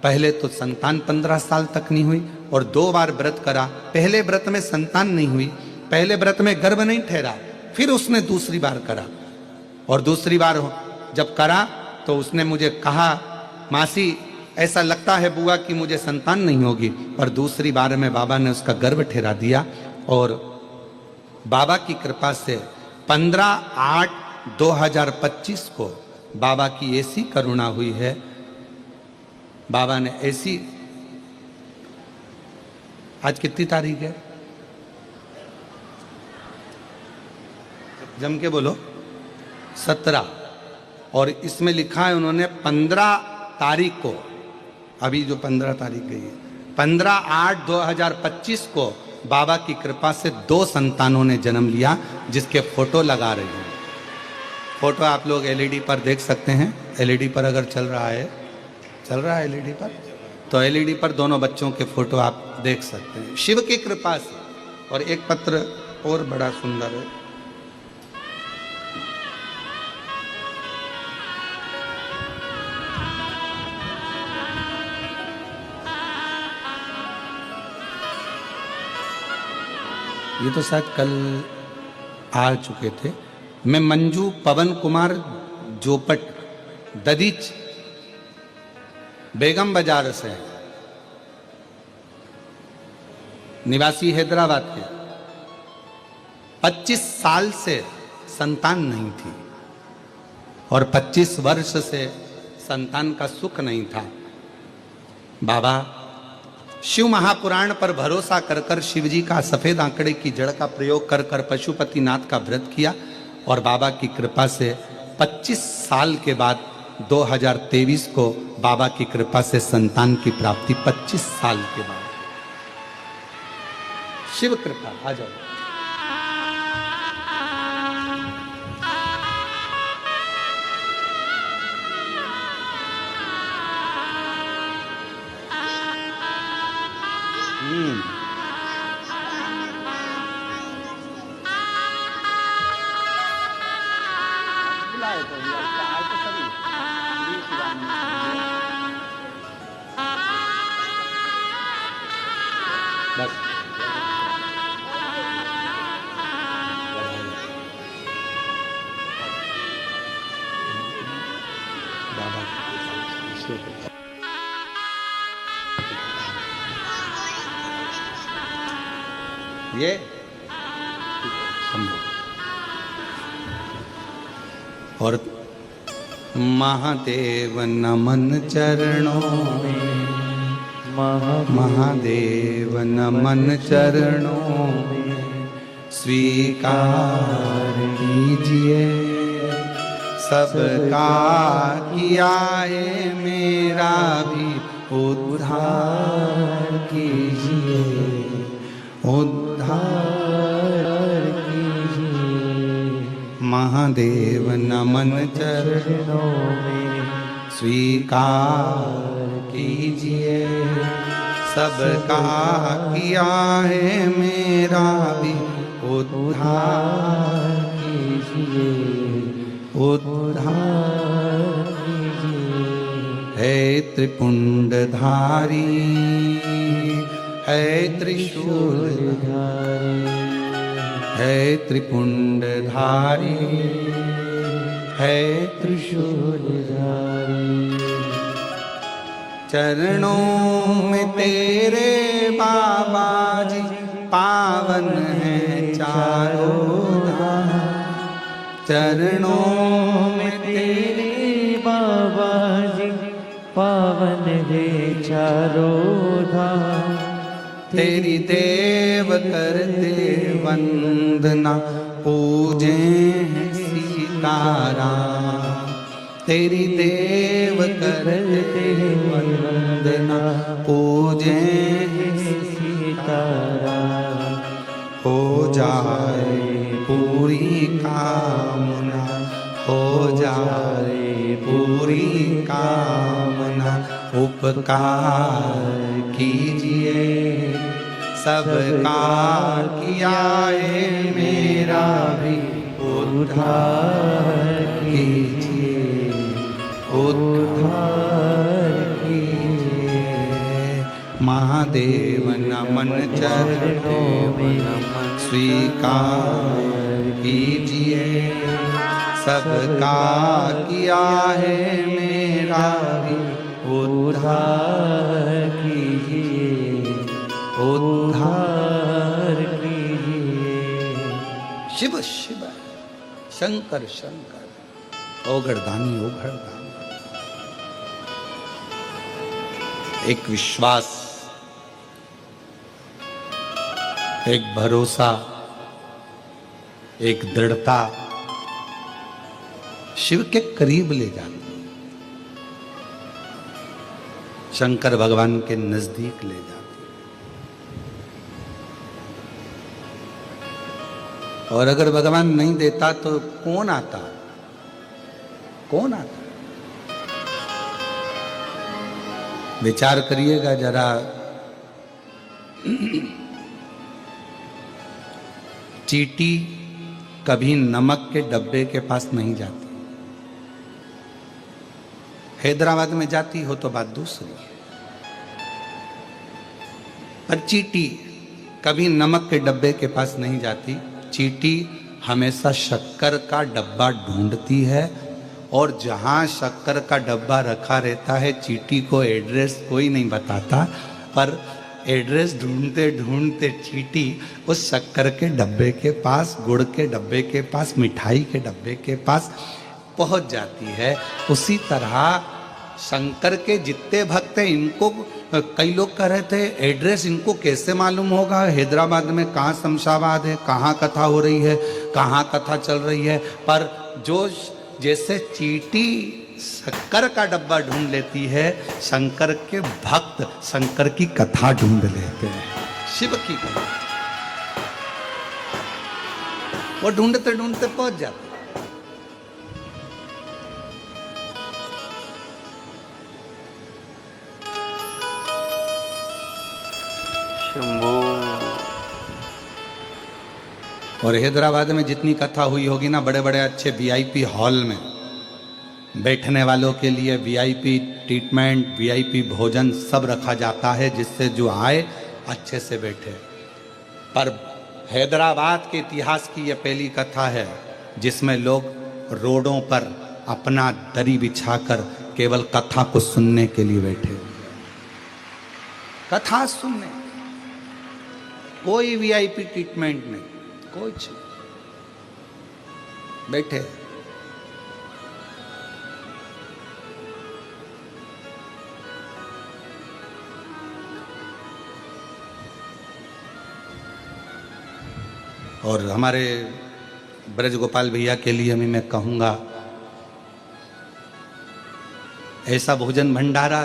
पहले तो संतान 15 साल तक नहीं हुई और 2 बार व्रत करा। पहले व्रत में संतान नहीं हुई, पहले व्रत में गर्भ नहीं ठहरा। फिर उसने दूसरी बार करा और दूसरी बार जब करा तो उसने मुझे कहा, मासी ऐसा लगता है बुआ कि मुझे संतान नहीं होगी। पर दूसरी बार में बाबा ने उसका गर्भ ठहरा दिया और बाबा की कृपा से 15/8/2025 को बाबा की ऐसी करुणा हुई है। बाबा ने ऐसी, आज कितनी तारीख है? जम के बोलो। 17। और इसमें लिखा है उन्होंने 15 तारीख को, अभी जो 15 तारीख गई है, 15/8/2025 को बाबा की कृपा से 2 संतानों ने जन्म लिया, जिसके फोटो लगा रही हूँ। फोटो आप लोग एलईडी पर देख सकते हैं। एलईडी पर अगर चल रहा है एलईडी पर, तो एलईडी पर दोनों बच्चों के फोटो आप देख सकते हैं शिव की कृपा से। और एक पत्र और बड़ा सुंदर है। ये तो शायद कल आ चुके थे। मैं मंजू पवन कुमार जोपट ददीच बेगम बाजार से, निवासी हैदराबाद के। 25 साल से संतान नहीं थी और 25 वर्ष से संतान का सुख नहीं था। बाबा शिव महापुराण पर भरोसा कर कर शिव जी का सफेद आंकड़े की जड़ का प्रयोग कर कर पशुपतिनाथ का व्रत किया और बाबा की कृपा से 25 साल के बाद 2023 को बाबा की कृपा से संतान की प्राप्ति। 25 साल के बाद शिव कृपा। आ जाओ। बस बाबा ये समझो। और महादेव नमन चरणों में, महादेव नमन चरणों में, स्वीकार कीजिए सबका किया है, मेरा भी उद्धार कीजिए, उद्धार कीजिए। महादेव नमन चरणों में, स्वीकार कीजिए सबका किया है, मेरा भी उद्धार कीजिए, उद्धार कीजिए। है त्रिपुंडधारी, है त्रिशूलधारी, है त्रिपुंडधारी, है त्रिशूलधारी। चरणों में तेरे बाबा जी पावन है चारों धाम। चरणों में तेरे बाबा जी पावन है चारों धाम। तेरी देव करते वंदना पूजे हैं सीताराम। तेरी देव करते वंदना पूजे हैं सीताराम। हो जाए पूरी कामना, हो जाए पूरी कामना। उपकार कीजिए सबका किया है मेरा भी उद्धार कीजिए, उद्धार कीजिए। महादेव नमन चरणों में स्वीकार कीजिए, सबका किया है मेरा भी उद्धार कीजिए, उद्धार कीजिए। शिव शिव शंकर शंकर ओगरदानी ओगरदानी। एक विश्वास, एक भरोसा, एक दृढ़ता शिव के करीब ले जाती, शंकर भगवान के नजदीक ले जाती। और अगर भगवान नहीं देता तो कौन आता? कौन आता? विचार करिएगा जरा। चींटी कभी नमक के डब्बे के पास नहीं जाती। हैदराबाद में जाती हो तो बात दूसरी है, पर चींटी कभी नमक के डब्बे के पास नहीं जाती। चींटी हमेशा शक्कर का डब्बा ढूंढती है, और जहां शक्कर का डब्बा रखा रहता है चींटी को एड्रेस कोई नहीं बताता, पर एड्रेस ढूंढते ढूंढते चींटी उस शक्कर के डब्बे के पास, गुड़ के डब्बे के पास, मिठाई के डब्बे के पास पहुंच जाती है। उसी तरह शंकर के जितने भक्त हैं, इनको कई लोग कह रहे थे एड्रेस इनको कैसे मालूम होगा, हैदराबाद में कहाँ शमशाबाद है, कहाँ कथा हो रही है, कहाँ कथा चल रही है। पर जो जैसे चींटी शक्कर का डब्बा ढूंढ लेती है, शंकर के भक्त शंकर की कथा ढूंढ लेते हैं, शिव की कथा। वो ढूंढते ढूंढते पहुंच जाते। शंभू। और हैदराबाद में जितनी कथा हुई होगी ना, बड़े बड़े अच्छे वीआईपी हॉल में बैठने वालों के लिए वीआईपी ट्रीटमेंट, वीआईपी भोजन सब रखा जाता है, जिससे जो आए अच्छे से बैठे। पर हैदराबाद के इतिहास की यह पहली कथा है जिसमें लोग रोडों पर अपना दरी बिछाकर केवल कथा को सुनने के लिए बैठे। कथा सुनने, कोई वीआईपी ट्रीटमेंट नहीं, कोई चीज, बैठे। और हमारे ब्रज गोपाल भैया के लिए भी मैं कहूँगा, ऐसा भोजन भंडारा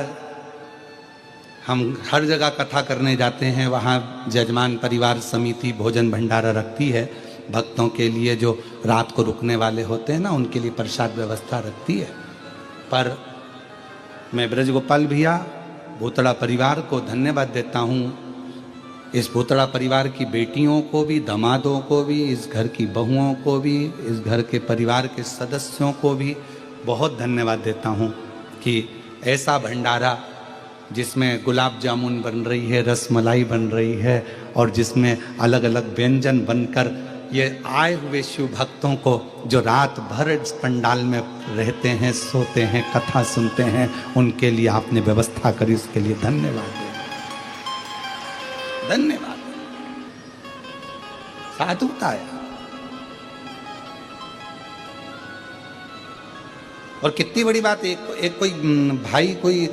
हम हर जगह कथा करने जाते हैं, वहाँ जजमान परिवार समिति भोजन भंडारा रखती है भक्तों के लिए, जो रात को रुकने वाले होते हैं ना, उनके लिए प्रसाद व्यवस्था रखती है। पर मैं ब्रज गोपाल भैया भूतड़ा परिवार को धन्यवाद देता हूँ। इस भूतड़ा परिवार की बेटियों को भी, दामादों को भी, इस घर की बहुओं को भी, इस घर के परिवार के सदस्यों को भी बहुत धन्यवाद देता हूँ कि ऐसा भंडारा जिसमें गुलाब जामुन बन रही है, रसमलाई बन रही है, और जिसमें अलग अलग व्यंजन बनकर ये आए हुए शिव भक्तों को जो रात भर इस पंडाल में रहते हैं, सोते हैं, कथा सुनते हैं, उनके लिए आपने व्यवस्था करी, उसके लिए धन्यवाद, धन्यवाद। साधुता है। और कितनी बड़ी बात है, एक कोई भाई कोई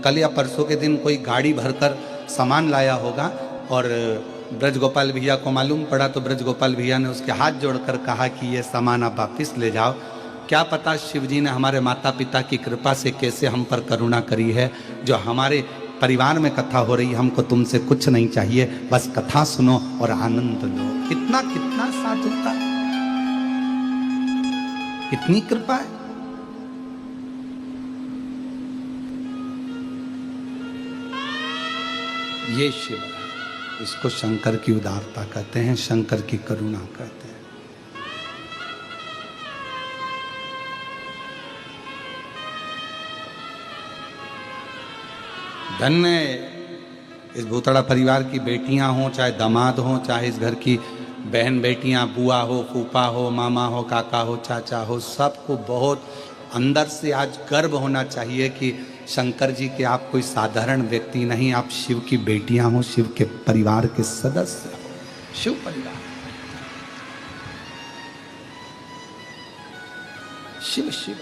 कल या परसों के दिन कोई गाड़ी भरकर सामान लाया होगा और ब्रज गोपाल भैया को मालूम पड़ा, तो ब्रज गोपाल भैया ने उसके हाथ जोड़कर कहा कि ये सामान आप वापिस ले जाओ। क्या पता शिव जी ने हमारे माता पिता की कृपा से कैसे हम पर करुणा करी है, जो हमारे परिवार में कथा हो रही है, हमको तुमसे कुछ नहीं चाहिए, बस कथा सुनो और आनंद लो। कितना कितना साधुता, कितनी कृपा है। ये शिव है, इसको शंकर की उदारता कहते हैं, शंकर की करुणा कहते हैं। धन्य इस भूतड़ा परिवार की बेटियां हों, चाहे दामाद हों, चाहे इस घर की बहन बेटियां, बुआ हो, फूफा हो, मामा हो, काका हो, चाचा हो, सबको बहुत अंदर से आज गर्व होना चाहिए कि शंकर जी के आप कोई साधारण व्यक्ति नहीं, आप शिव की बेटियां हो, शिव के परिवार के सदस्य हो, शिव परिवार, शिव शिव।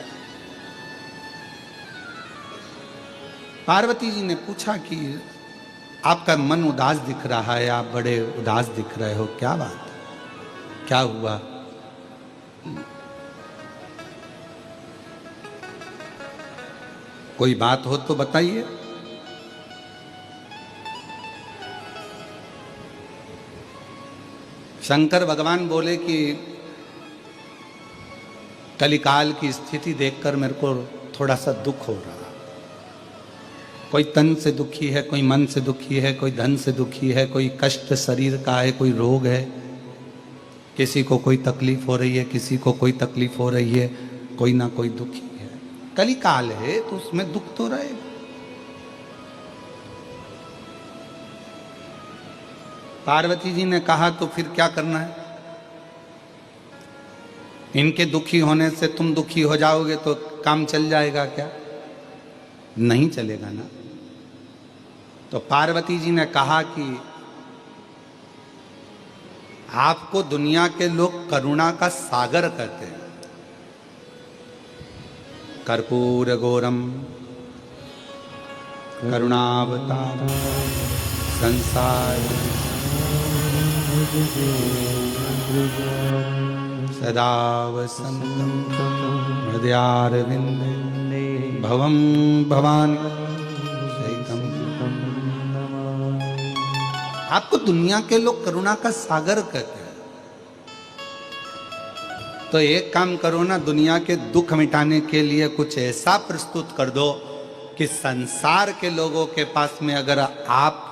पार्वती जी ने पूछा कि आपका मन उदास दिख रहा है, आप बड़े उदास दिख रहे हो, क्या बात है, क्या हुआ? कोई बात हो तो बताइए। शंकर भगवान बोले कि कलिकाल की स्थिति देखकर मेरे को थोड़ा सा दुख हो रहा। कोई तन से दुखी है, कोई मन से दुखी है, कोई धन से दुखी है, कोई कष्ट शरीर का है, कोई रोग है, किसी को कोई तकलीफ हो रही है, किसी को कोई तकलीफ हो रही है, कोई ना कोई दुखी है। कलिकाल है तो उसमें दुख तो रहेगा। पार्वती जी ने कहा तो फिर क्या करना है? इनके दुखी होने से तुम दुखी हो जाओगे तो काम चल जाएगा क्या? नहीं चलेगा ना। तो पार्वती जी ने कहा कि आपको दुनिया के लोग करुणा का सागर कहते हैं। कर्पूर गौरम करुणावतार संसार सदा वसन्तं हृदयारविन्दे भवं भवानी शैतं। आपको दुनिया के लोग करुणा का सागर कहते हैं। तो एक काम करो ना, दुनिया के दुख मिटाने के लिए कुछ ऐसा प्रस्तुत कर दो कि संसार के लोगों के पास में अगर आप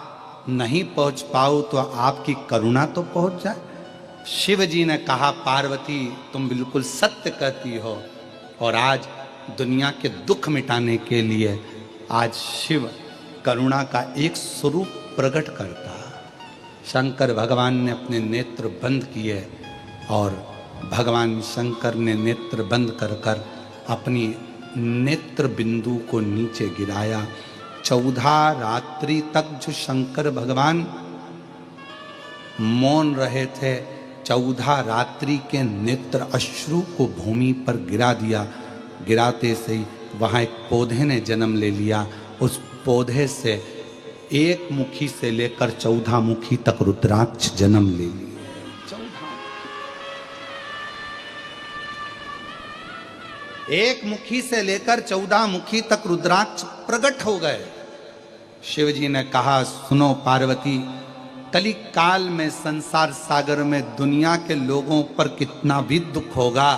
नहीं पहुंच पाओ तो आपकी करुणा तो पहुंच जाए। शिव जी ने कहा पार्वती तुम बिल्कुल सत्य कहती हो, और आज दुनिया के दुख मिटाने के लिए आज शिव करुणा का एक स्वरूप प्रकट करता। शंकर भगवान ने अपने नेत्र बंद किए और भगवान शंकर ने नेत्र बंद कर कर अपनी नेत्र बिंदु को नीचे गिराया। 14 रात्रि तक जो शंकर भगवान मौन रहे थे, 14 रात्रि के नेत्र अश्रु को भूमि पर गिरा दिया। गिराते से ही वहाँ एक पौधे ने जन्म ले लिया। उस पौधे से एक मुखी से लेकर 14 मुखी तक रुद्राक्ष जन्म ले लिए। 14 एक मुखी से लेकर 14 मुखी तक रुद्राक्ष प्रकट हो गए। शिव जी ने कहा सुनो पार्वती, कली काल में संसार सागर में दुनिया के लोगों पर कितना भी दुख होगा,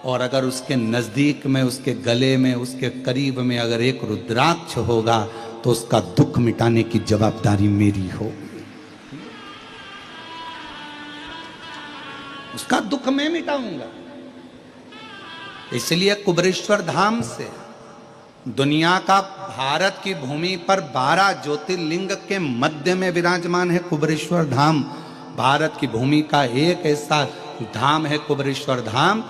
और अगर उसके नजदीक में, उसके गले में, उसके करीब में अगर एक रुद्राक्ष होगा तो उसका दुख मिटाने की जवाबदारी मेरी होगी। उसका दुख मैं मिटाऊंगा। इसलिए कुबेरेश्वर धाम से दुनिया का, भारत की भूमि पर 12 ज्योतिर्लिंग के मध्य में विराजमान है कुबेरेश्वर धाम। भारत की भूमि का एक ऐसा धाम है कुबेरेश्वर धाम,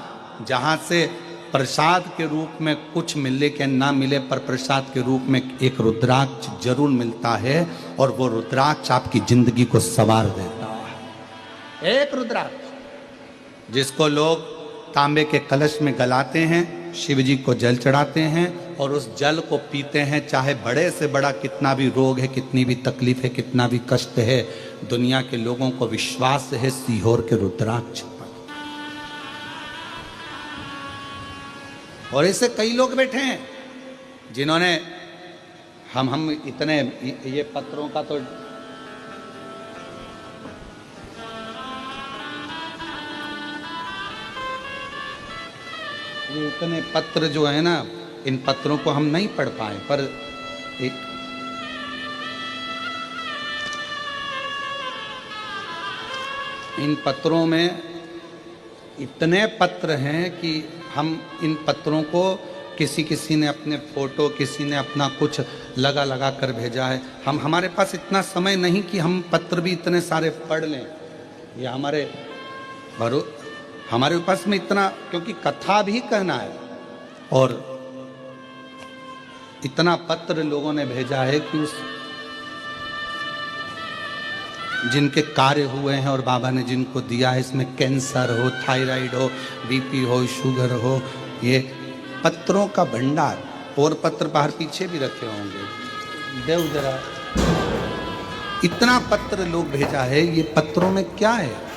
जहाँ से प्रसाद के रूप में कुछ मिले कि ना मिले, पर प्रसाद के रूप में एक रुद्राक्ष जरूर मिलता है, और वो रुद्राक्ष आपकी जिंदगी को संवार देता है। एक रुद्राक्ष जिसको लोग तांबे के कलश में गलाते हैं, शिव जी को जल चढ़ाते हैं और उस जल को पीते हैं, चाहे बड़े से बड़ा कितना भी रोग है, कितनी भी तकलीफ है, कितना भी कष्ट है, दुनिया के लोगों को विश्वास है सीहोर के रुद्राक्ष पर। और ऐसे कई लोग बैठे हैं जिन्होंने हम इतने ये पत्रों का तो ये इतने पत्र जो है ना, इन पत्रों को हम नहीं पढ़ पाए, पर इन पत्रों में इतने पत्र हैं कि हम इन पत्रों को किसी ने अपने फोटो, किसी ने अपना कुछ लगा कर भेजा है। हमारे पास इतना समय नहीं कि हम पत्र भी इतने सारे पढ़ लें, ये हमारे पास में इतना, क्योंकि कथा भी कहना है और इतना पत्र लोगों ने भेजा है कि उस जिनके कार्य हुए हैं और बाबा ने जिनको दिया है, इसमें कैंसर हो, थायराइड हो, बीपी हो, शुगर हो, ये पत्रों का भंडार। और पत्र बाहर पीछे भी रखे होंगे, देव जरा, इतना पत्र लोग भेजा है। ये पत्रों में क्या है?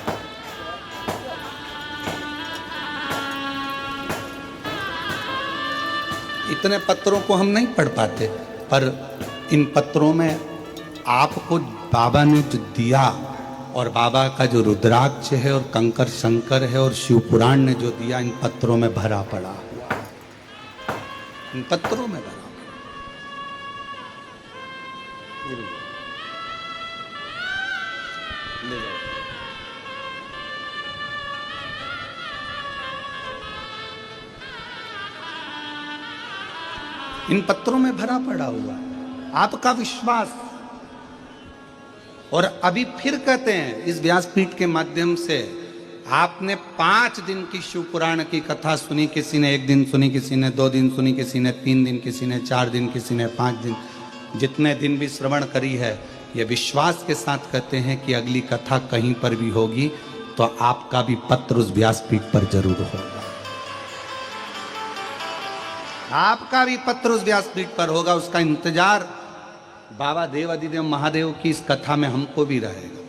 इतने पत्रों को हम नहीं पढ़ पाते, पर इन पत्रों में आपको बाबा ने जो दिया, और बाबा का जो रुद्राक्ष है और कंकर शंकर है और शिव पुराण ने जो दिया, इन पत्रों में भरा पड़ा हुआ, इन पत्रों में भरा पड़ा। इन पत्रों में भरा पड़ा हुआ आपका विश्वास। और अभी फिर कहते हैं इस व्यासपीठ के माध्यम से, आपने 5 दिन की शिव पुराण की कथा सुनी, किसी ने 1 दिन सुनी, किसी ने 2 दिन सुनी, किसी ने 3 दिन, किसी ने 4 दिन, किसी ने 5 दिन, जितने दिन भी श्रवण करी है, ये विश्वास के साथ कहते हैं कि अगली कथा कहीं पर भी होगी तो आपका भी पत्र उस व्यासपीठ पर जरूर होगा, आपका भी पत्र उस व्यासपीठ पर होगा। उसका इंतजार बाबा देव अधिदेव महादेव की इस कथा में हमको भी रहेगा।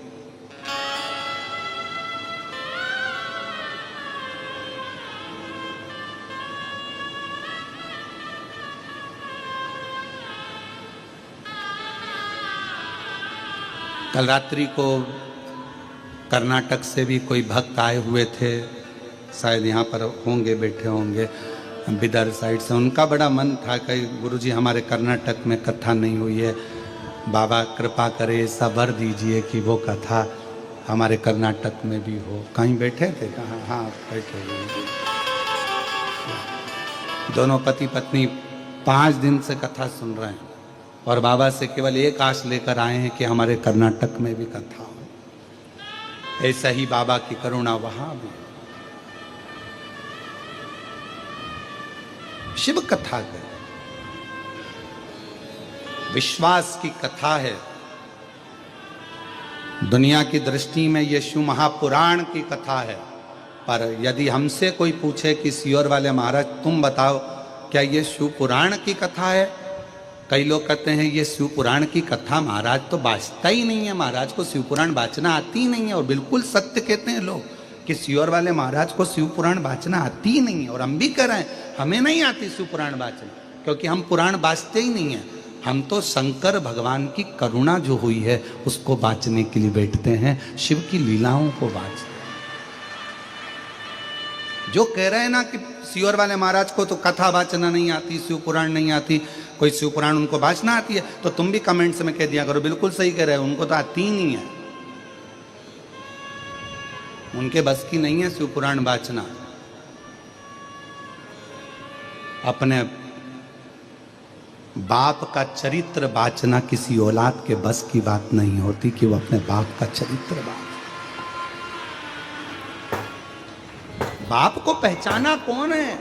कल रात्रि को कर्नाटक से भी कोई भक्त आए हुए थे, शायद यहाँ पर होंगे, बैठे होंगे बिदर साइड से। उनका बड़ा मन था कि गुरुजी हमारे कर्नाटक में कथा नहीं हुई है, बाबा कृपा करे, ऐसा वर दीजिए कि वो कथा हमारे कर्नाटक में भी हो। कहीं बैठे थे? कहाँ? हाँ बैठे हुए। दोनों पति पत्नी 5 दिन से कथा सुन रहे हैं और बाबा से केवल एक आश लेकर आए हैं कि हमारे कर्नाटक में भी कथा हो। ऐसा ही बाबा की करुणा वहां भी। शिव कथा है, विश्वास की कथा है। दुनिया की दृष्टि में यह शिव महापुराण की कथा है, पर यदि हमसे कोई पूछे कि सीहोर वाले महाराज तुम बताओ क्या ये शिव पुराण की कथा है, कई लोग कहते हैं ये शिव पुराण की कथा महाराज तो बाँचता ही नहीं है, महाराज को शिव पुराण बाँचना आती ही नहीं है। और बिल्कुल सत्य कहते हैं लोग कि सीहोर वाले महाराज को शिव पुराण बाँचना आती ही नहीं है। और हम भी कह रहे हैं हमें नहीं आती शिव पुराण बाँचना, क्योंकि हम पुराण बाँचते ही नहीं हैं। हम तो शंकर भगवान की करुणा जो हुई है उसको बाँचने के लिए बैठते हैं, शिव की लीलाओं को बाँचते हैं। जो कह रहे हैं ना कि सीहोर वाले महाराज को तो कथा बाँचना नहीं आती, शिव पुराण नहीं आती, कोई शिव पुराण उनको बाँचना आती है, तो तुम भी कमेंट्स में कह दिया करो बिल्कुल सही कह रहे हो, उनको तो आती ही नहीं है, उनके बस की नहीं है शिव पुराण बाँचना। अपने बाप का चरित्र बाँचना किसी औलाद के बस की बात नहीं होती कि वो अपने बाप का चरित्र बाँचे। बाप को पहचाना कौन है?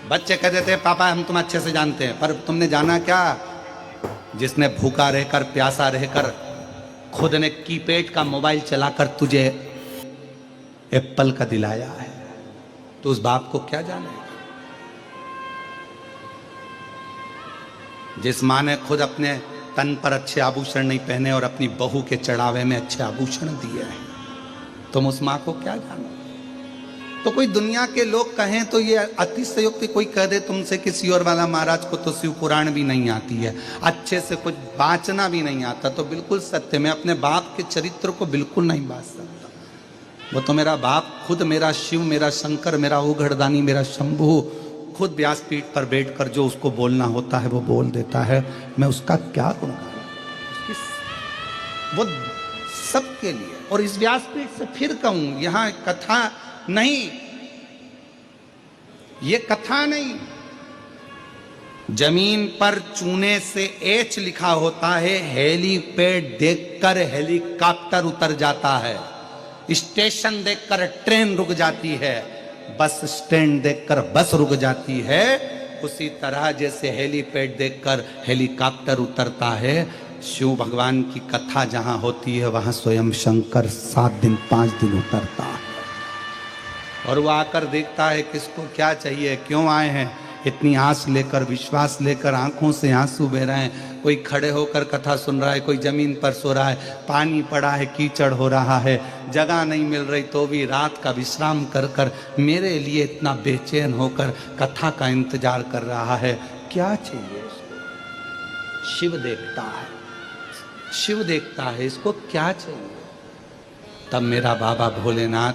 बच्चे कहते थे पापा हम तुम अच्छे से जानते हैं, पर तुमने जाना क्या? जिसने भूखा रहकर प्यासा रहकर खुद ने कीपैड का मोबाइल चलाकर तुझे एप्पल का दिलाया है, तो उस बाप को क्या जानेगा? जिस मां ने खुद अपने तन पर अच्छे आभूषण नहीं पहने और अपनी बहू के चढ़ावे में अच्छे आभूषण दिए हैं, तुम उस मां को क्या जानो? तो कोई दुनिया के लोग कहें तो ये अतिशयोक्ति, कोई कह दे तुमसे किसी और वाला महाराज को तो शिव पुराण भी नहीं आती है, अच्छे से कुछ बाँचना भी नहीं आता, तो बिल्कुल सत्य, मैं अपने बाप के चरित्र को बिल्कुल नहीं बाँच सकता। वो तो मेरा बाप खुद, मेरा शिव, मेरा शंकर, मेरा उघड़दानी, मेरा शंभु, खुद व्यासपीठ पर बैठकर जो उसको बोलना होता है वो बोल देता है। मैं उसका क्या गुणगान, वो सबके लिए। और इस व्यासपीठ से फिर कहूं, यहां कथा नहीं, ये कथा नहीं, जमीन पर चूने से एच लिखा होता है, हेलीपैड देखकर हेलीकॉप्टर उतर जाता है, स्टेशन देखकर ट्रेन रुक जाती है, बस स्टैंड देखकर बस रुक जाती है। उसी तरह जैसे हेलीपैड देखकर हेलीकॉप्टर उतरता है, शिव भगवान की कथा जहां होती है वहां स्वयं शंकर 7 दिन 5 दिन उतरता है, और वो आकर देखता है किसको क्या चाहिए, क्यों आए हैं, इतनी आस लेकर, विश्वास लेकर, आंखों से आंसू बह रहे हैं। कोई खड़े होकर कथा सुन रहा है, कोई जमीन पर सो रहा है, पानी पड़ा है, कीचड़ हो रहा है, जगह नहीं मिल रही तो भी रात का विश्राम कर कर मेरे लिए इतना बेचैन होकर कथा का इंतजार कर रहा है। क्या चाहिए इसको? शिव देखता है, शिव देखता है, इसको क्या चाहिए? तब मेरा बाबा भोलेनाथ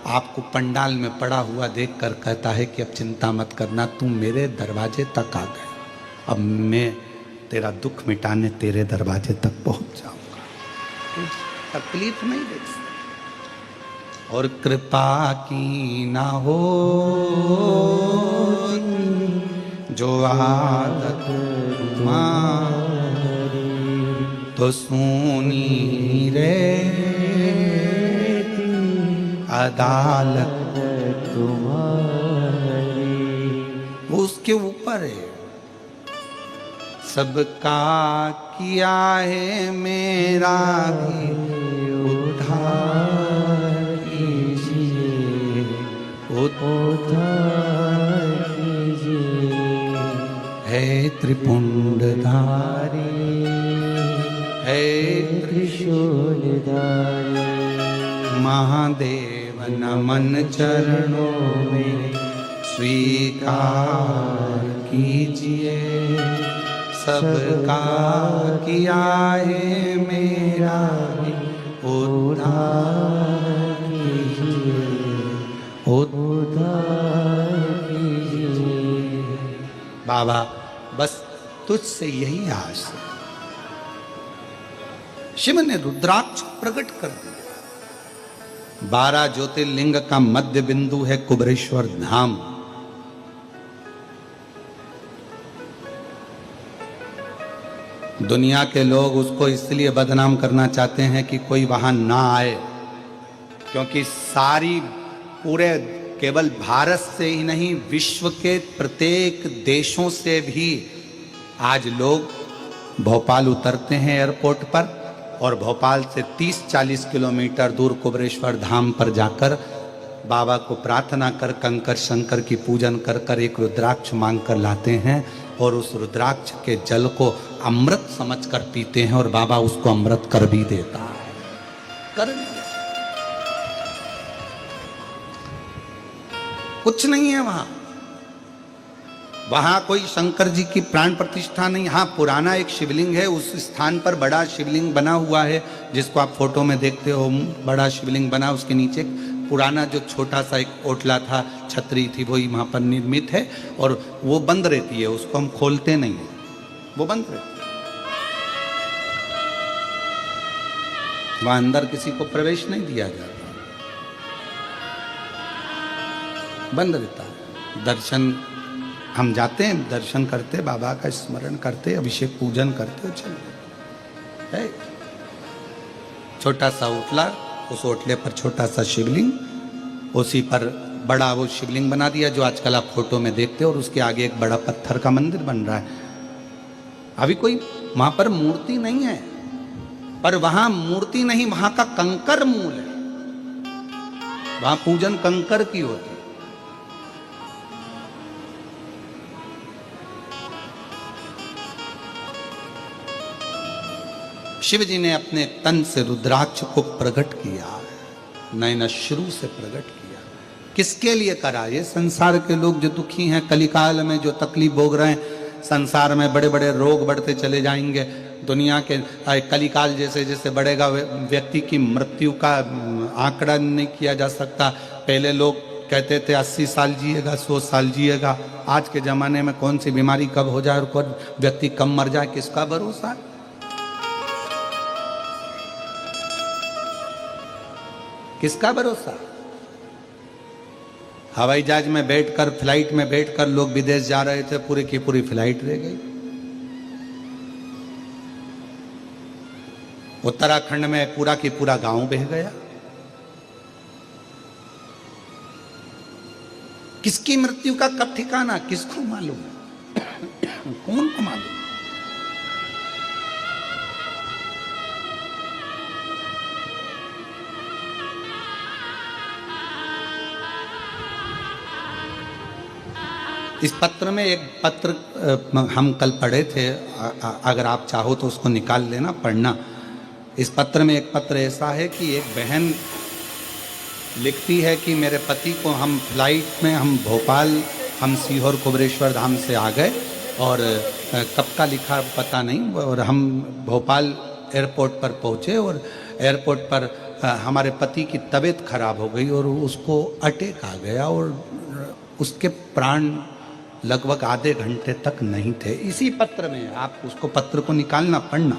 आपको पंडाल में पड़ा हुआ देखकर कहता है कि अब चिंता मत करना, तुम मेरे दरवाजे तक आ गए, अब मैं तेरा दुख मिटाने तेरे दरवाजे तक पहुंच जाऊंगा, तकलीफ नहीं देख सकता। और कृपा की ना हो जो आदत तो सुनी रे अदालत तुम्हारी, वो उसके ऊपर है। सबका किया है मेरा भी उद्धार कीजिए, उद्धार कीजिए, है त्रिपुंडधारी, है त्रिशूलधारी, महादेव नमन चरणों में स्वीकार कीजिए, सबका किया है मेरा भी उद्धार कीजिए, उद्धार कीजिए। बाबा बस तुझसे यही आस है। शिव ने रुद्राक्ष प्रकट कर दिया। 12 ज्योतिर्लिंग का मध्य बिंदु है कुबरेश्वर धाम। दुनिया के लोग उसको इसलिए बदनाम करना चाहते हैं कि कोई वहां ना आए, क्योंकि सारी पूरे केवल भारत से ही नहीं विश्व के प्रत्येक देशों से भी आज लोग भोपाल उतरते हैं एयरपोर्ट पर, और भोपाल से 30-40 किलोमीटर दूर कुबरेश्वर धाम पर जाकर बाबा को प्रार्थना कर कंकर शंकर की पूजन कर कर एक रुद्राक्ष मांग कर लाते हैं, और उस रुद्राक्ष के जल को अमृत समझकर पीते हैं, और बाबा उसको अमृत कर भी देता है। कर कुछ नहीं है वहां, वहां कोई शंकर जी की प्राण प्रतिष्ठा नहीं। हाँ, पुराना एक शिवलिंग है, उस स्थान पर बड़ा शिवलिंग बना हुआ है जिसको आप फोटो में देखते हो, बड़ा शिवलिंग बना, उसके नीचे पुराना जो छोटा सा एक ओटला था, छतरी थी, वही वहां पर निर्मित है, और वो बंद रहती है, उसको हम खोलते नहीं है, वो बंद रहती है। वहां अंदर किसी को प्रवेश नहीं दिया जाता, बंद रहता है। दर्शन हम जाते हैं, दर्शन करते, बाबा का स्मरण करते, अभिषेक पूजन करते, चलते। छोटा सा उठला, उस ओटले पर छोटा सा शिवलिंग, उसी पर बड़ा वो शिवलिंग बना दिया जो आजकल आप फोटो में देखते हो, और उसके आगे एक बड़ा पत्थर का मंदिर बन रहा है। अभी कोई वहां पर मूर्ति नहीं है, पर वहां मूर्ति नहीं, वहां का कंकर मूल है, वहां पूजन कंकर की होती है। शिव जी ने अपने तन से रुद्राक्ष को प्रकट किया, नयनाश्रु से प्रकट किया। किसके लिए करा? ये संसार के लोग जो दुखी हैं, कलिकाल में जो तकलीफ भोग रहे हैं, संसार में बड़े बड़े रोग बढ़ते चले जाएंगे, दुनिया के कलिकाल जैसे जैसे बढ़ेगा व्यक्ति की मृत्यु का आंकड़ा नहीं किया जा सकता। पहले लोग कहते थे 80 साल जिएगा, 100 साल जिएगा। आज के ज़माने में कौन सी बीमारी कब हो जाए और कौन व्यक्ति कब मर जाए, किसका भरोसा है? किसका भरोसा? हवाई जहाज में बैठकर, फ्लाइट में बैठकर लोग विदेश जा रहे थे, पूरी की पूरी फ्लाइट रह गई। उत्तराखंड में पूरा की पूरा गांव बह गया। किसकी मृत्यु का कब ठिकाना, किसको मालूम? कौन को मालूम? इस पत्र में एक पत्र हम कल पढ़े थे, अगर आप चाहो तो उसको निकाल लेना, पढ़ना। इस पत्र में एक पत्र ऐसा है कि एक बहन लिखती है कि मेरे पति को हम फ्लाइट में, हम भोपाल, हम सीहोर कुबरेश्वर धाम से आ गए, और कब का लिखा पता नहीं, और हम भोपाल एयरपोर्ट पर पहुँचे, और एयरपोर्ट पर हमारे पति की तबीयत खराब हो गई और उसको अटैक आ गया, और उसके प्राण लगभग आधे घंटे तक नहीं थे। इसी पत्र में आप उसको पत्र को निकालना, पढ़ना,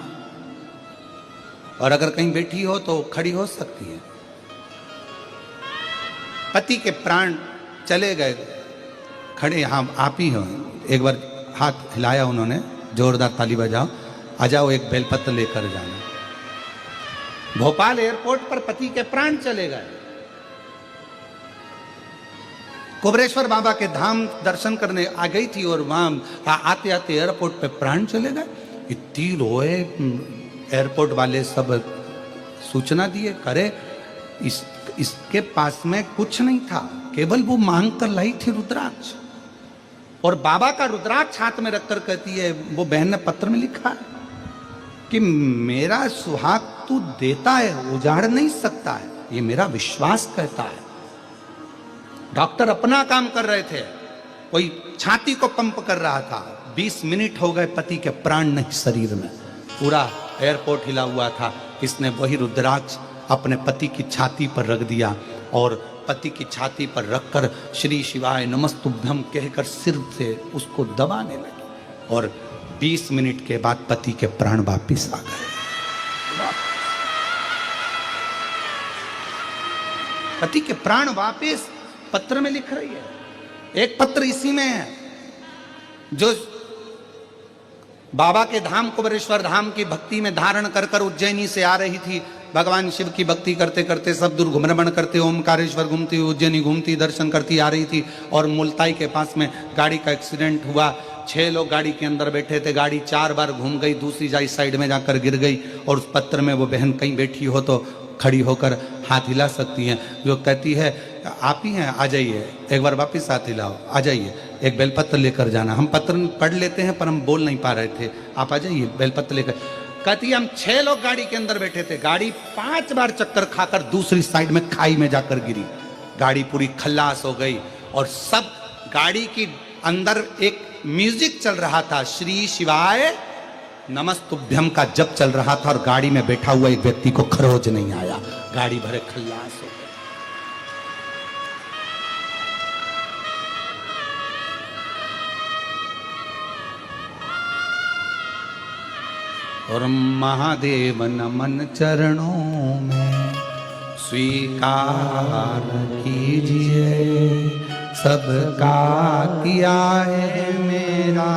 और अगर कहीं बैठी हो तो खड़ी हो सकती है। पति के प्राण चले गए, खड़े, हाँ आप ही हो। एक बार हाथ हिलाया उन्होंने, जोरदार ताली बजाओ, आ जाओ, एक बेलपत्र लेकर जाना। भोपाल एयरपोर्ट पर पति के प्राण चले गए। कुबरेश्वर बाबा के धाम दर्शन करने आ गई थी, और वहां आते आते एयरपोर्ट पे प्राण चले गए। इतनी रोए, एयरपोर्ट वाले सब सूचना दिए, करे इसके पास में कुछ नहीं था, केवल वो मांग कर लाई थी रुद्राक्ष, और बाबा का रुद्राक्ष हाथ में रखकर कहती है, वो बहन ने पत्र में लिखा है कि मेरा सुहाग तू देता है, उजाड़ नहीं सकता है, ये मेरा विश्वास कहता है। डॉक्टर अपना काम कर रहे थे, कोई छाती को पंप कर रहा था। 20 मिनट हो गए, पति के प्राण नहीं शरीर में, पूरा एयरपोर्ट हिला हुआ था। इसने वही रुद्राक्ष अपने पति की छाती पर रख दिया, और पति की छाती पर रखकर श्री शिवाय नमस्तुभ्यम कहकर सिर से उसको दबाने लगी, और 20 मिनट के बाद पति के प्राण वापिस आ गए। पति के प्राण वापिस पत्र में लिख रही है। एक पत्र इसी में है जो बाबा के धाम कुबरेश्वर धाम की भक्ति में धारण कर कर उज्जैनी से आ रही थी। भगवान शिव की भक्ति करते करते सब दूर घुमरमण करते, ओमकारेश्वर घूमती, उज्जैनी घूमती, दर्शन करती आ रही थी, और मुल्ताई के पास में गाड़ी का एक्सीडेंट हुआ। 6 लोग गाड़ी के अंदर बैठे थे, गाड़ी 4 बार घूम गई, दूसरी साइड में जाकर गिर गई। और उस पत्र में वो बहन कहीं बैठी हो तो खड़ी होकर हाथ हिला सकती हैं, जो कहती है आप ही हैं, आ जाइए, एक बार वापस हाथ हिलाओ, आ जाइए, एक बेलपत्र लेकर जाना। हम पत्र पढ़ लेते हैं पर हम बोल नहीं पा रहे थे, आप आ जाइए बेलपत्र लेकर। कहती है हम 6 लोग गाड़ी के अंदर बैठे थे, गाड़ी 5 बार चक्कर खाकर दूसरी साइड में खाई में जाकर गिरी, गाड़ी पूरी खल्लास हो गई। और सब गाड़ी की अंदर एक म्यूजिक चल रहा था, श्री शिवाय नमस्तुभ्यम का जप चल रहा था, और गाड़ी में बैठा हुआ एक व्यक्ति को खरोच नहीं आया, गाड़ी भरे खल्लास हो गई। और महादेव नमन चरणों में स्वीकार कीजिए, सबका किया है मेरा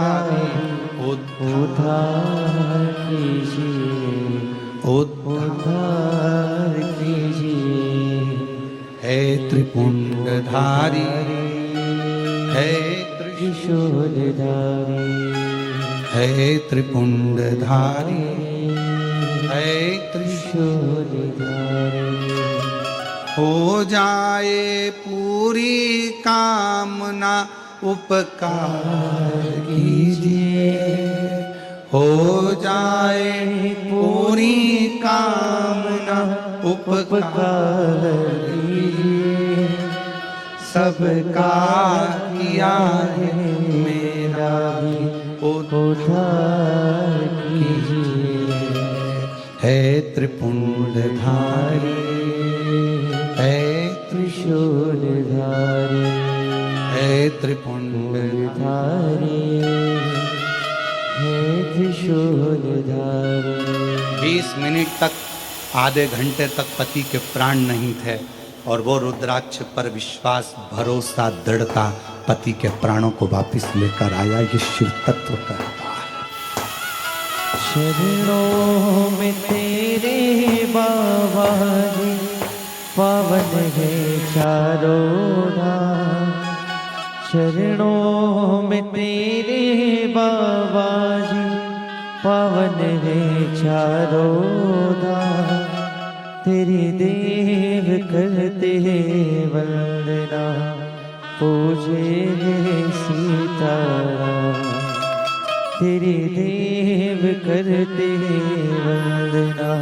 उद्धार कीजिए, उद्धार कीजिए। त्रिपुंडधारी, हे त्रिशूलधारी, हे त्रिपुंडधारी, हे त्रिशूलधारी। हो जाए पूरी कामना उपकार कीजिए, हो जाए पूरी कामना उपकार कीजिए। सबका किया है मेरा भी उद्धार कीजिए। हे त्रिपुंडधारी, हे त्रिशूलधारी, हे त्रिपुंडधारी, हे त्रिशूलधारी। 20 मिनट तक, आधे घंटे तक पति के प्राण नहीं थे और वो रुद्राक्ष पर विश्वास, भरोसा, दृढ़ता पति के प्राणों को वापस लेकर आया। ये शिव तत्व करता है। शरणों में तेरे बाबा जी, पावन है चारों धाम। शरणों में तेरे बाबा जी, पावन है चारों धाम। तेरी देव करते वंदना, पूजे सीताराम। तेरी देव करते वंदना,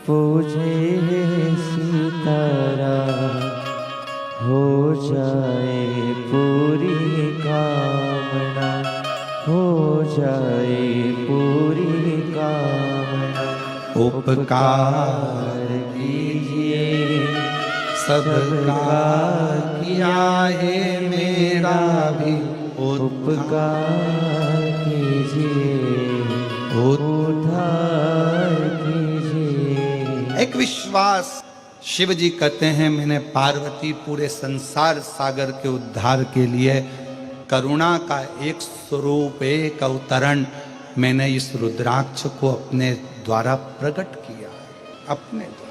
पूजे सीताराम। हो जाए पूरी कामना, हो जाए पूरी कामना। उपकार कीजिए, सबका किया है मेरा भी उपकार कीजिए, उद्धार कीजिए। एक विश्वास, शिव जी कहते हैं मैंने पार्वती पूरे संसार सागर के उद्धार के लिए करुणा का एक स्वरूप, एक अवतरण मैंने इस रुद्राक्ष को अपने द्वारा प्रकट किया। अपने द्वारा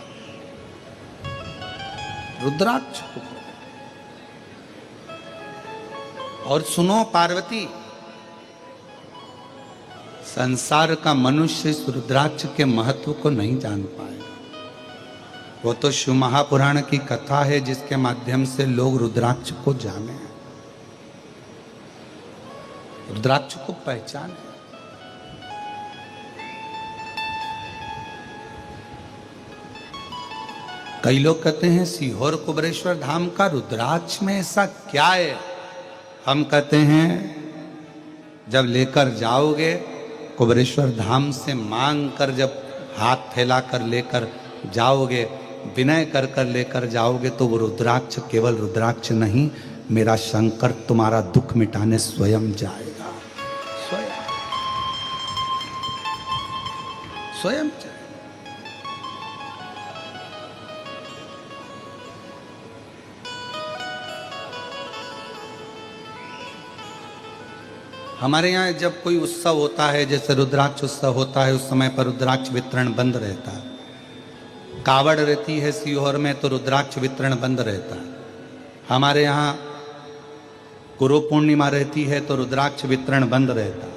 रुद्राक्ष को। और सुनो पार्वती, संसार का मनुष्य इस रुद्राक्ष के महत्व को नहीं जान पाए। वो तो शिव महापुराण की कथा है जिसके माध्यम से लोग रुद्राक्ष को जाने, रुद्राक्ष को पहचाने। कई लोग कहते हैं सीहोर कुबरेश्वर धाम का रुद्राक्ष में ऐसा क्या है। हम कहते हैं जब लेकर जाओगे कुबरेश्वर धाम से मांग कर, जब हाथ फैलाकर लेकर जाओगे, विनय कर कर लेकर जाओगे, तो वो रुद्राक्ष केवल रुद्राक्ष नहीं, मेरा शंकर तुम्हारा दुख मिटाने स्वयं जाएगा। स्वयं स्वयं जाएगा। हमारे यहाँ जब कोई उत्सव होता है, जैसे रुद्राक्ष उत्सव होता है, उस समय पर रुद्राक्ष वितरण बंद रहता है। कावड़ रहती है सीहोर में तो रुद्राक्ष वितरण बंद रहता है। हमारे यहाँ गुरु पूर्णिमा रहती है तो रुद्राक्ष वितरण बंद रहता है।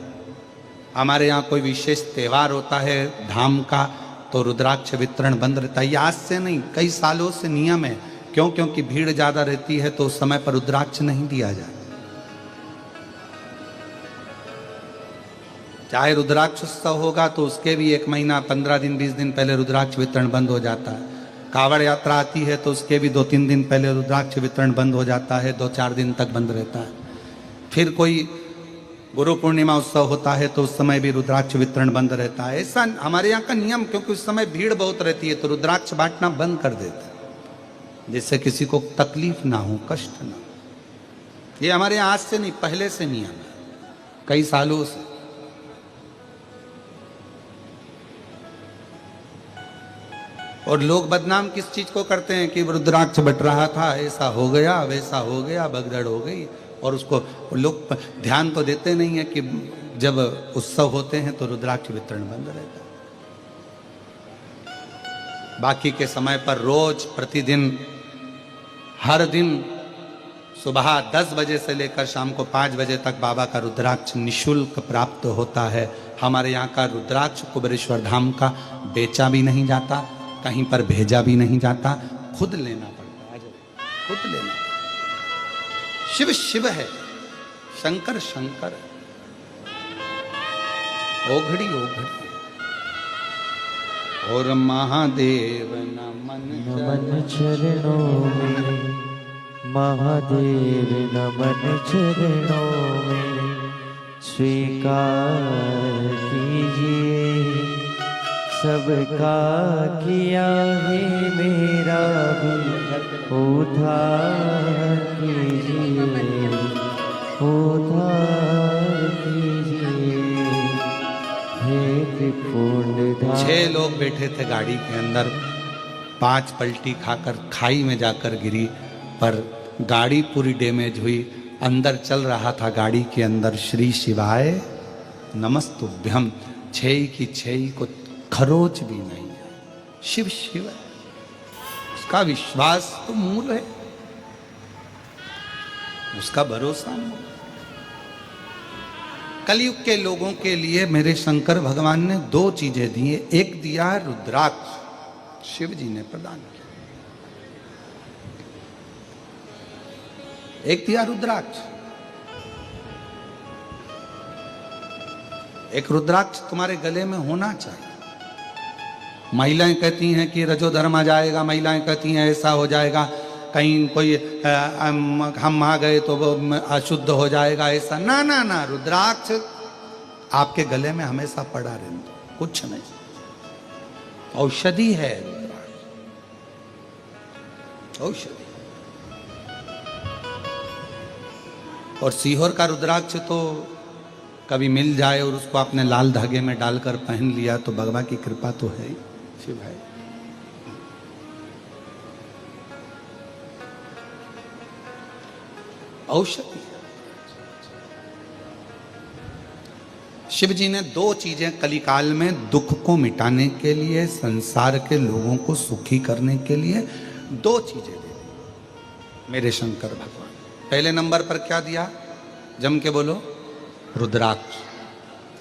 हमारे यहाँ कोई विशेष त्यौहार होता है धाम का तो रुद्राक्ष वितरण बंद रहता है। ये आज से नहीं, कई सालों से नियम है। क्यों? क्योंकि भीड़ ज़्यादा रहती है तो उस समय पर रुद्राक्ष नहीं दिया जाए। चाहे रुद्राक्ष उत्सव होगा तो उसके भी 1 महीना 15 दिन 20 दिन पहले रुद्राक्ष वितरण बंद हो जाता है। कावड़ यात्रा आती है तो उसके भी 2-3 दिन पहले रुद्राक्ष वितरण बंद हो जाता है, 2-4 दिन तक बंद रहता है। फिर कोई गुरु पूर्णिमा उत्सव होता है तो उस समय भी रुद्राक्ष वितरण बंद रहता है। ऐसा हमारे यहाँ का नियम, क्योंकि उस समय भीड़ बहुत रहती है तो रुद्राक्ष बांटना बंद कर देते हैं, जिससे किसी को तकलीफ ना हो, कष्ट ना हो। ये हमारे यहाँ आज से नहीं, पहले से नियम है, कई सालों से। और लोग बदनाम किस चीज को करते हैं कि रुद्राक्ष बट रहा था, ऐसा हो गया, वैसा हो गया, भगदड़ हो गई, और उसको लोग ध्यान तो देते नहीं है कि जब उत्सव होते हैं तो रुद्राक्ष वितरण बंद रहता है। बाकी के समय पर रोज प्रतिदिन हर दिन सुबह 10 बजे से लेकर शाम को 5 बजे तक बाबा का रुद्राक्ष निशुल्क प्राप्त होता है। हमारे यहाँ का रुद्राक्ष कुबेरेश्वर धाम का बेचा भी नहीं जाता, कहीं पर भेजा भी नहीं जाता, खुद लेना पड़ता है, खुद लेना। शिव शिव है, शंकर शंकर है, ओघड़ी ओघड़ी। और महादेव नमन चरणों में, महादेव नमन चरणों में, स्वीकार कीजिए सबका किया है मेरा भी उद्धार कीजिए, उद्धार कीजिए हे त्रिपुंडधारी। 6 लोग बैठे थे गाड़ी के अंदर, 5 पलटी खाकर खाई में जाकर गिरी, पर गाड़ी पूरी डैमेज हुई। अंदर चल रहा था गाड़ी के अंदर श्री शिवाय नमस्तुभ्यम, 6 की 6 को खरोच भी नहीं है। शिव शिव है, उसका विश्वास तो मूल है, उसका भरोसा मूल। कलयुग के लोगों के लिए मेरे शंकर भगवान ने 2 चीजें दी है। एक दिया रुद्राक्ष, शिव जी ने प्रदान किया। एक दिया रुद्राक्ष। एक रुद्राक्ष तुम्हारे गले में होना चाहिए। महिलाएं कहती हैं कि रजोधर्म आ जाएगा, महिलाएं कहती हैं ऐसा हो जाएगा, कहीं कोई हम आ गए तो वो अशुद्ध हो जाएगा, ऐसा ना ना ना। रुद्राक्ष आपके गले में हमेशा पड़ा रहने दो, कुछ नहीं, औषधि है रुद्राक्ष, औषधि। और सीहोर का रुद्राक्ष तो कभी मिल जाए और उसको आपने लाल धागे में डालकर पहन लिया तो भगवान की कृपा तो है ही, शिव है। औषधि। शिव जी ने 2 चीजें कलिकाल में दुख को मिटाने के लिए, संसार के लोगों को सुखी करने के लिए 2 चीजें दे दी मेरे शंकर भगवान। पहले नंबर पर क्या दिया, जम के बोलो, रुद्राक्ष।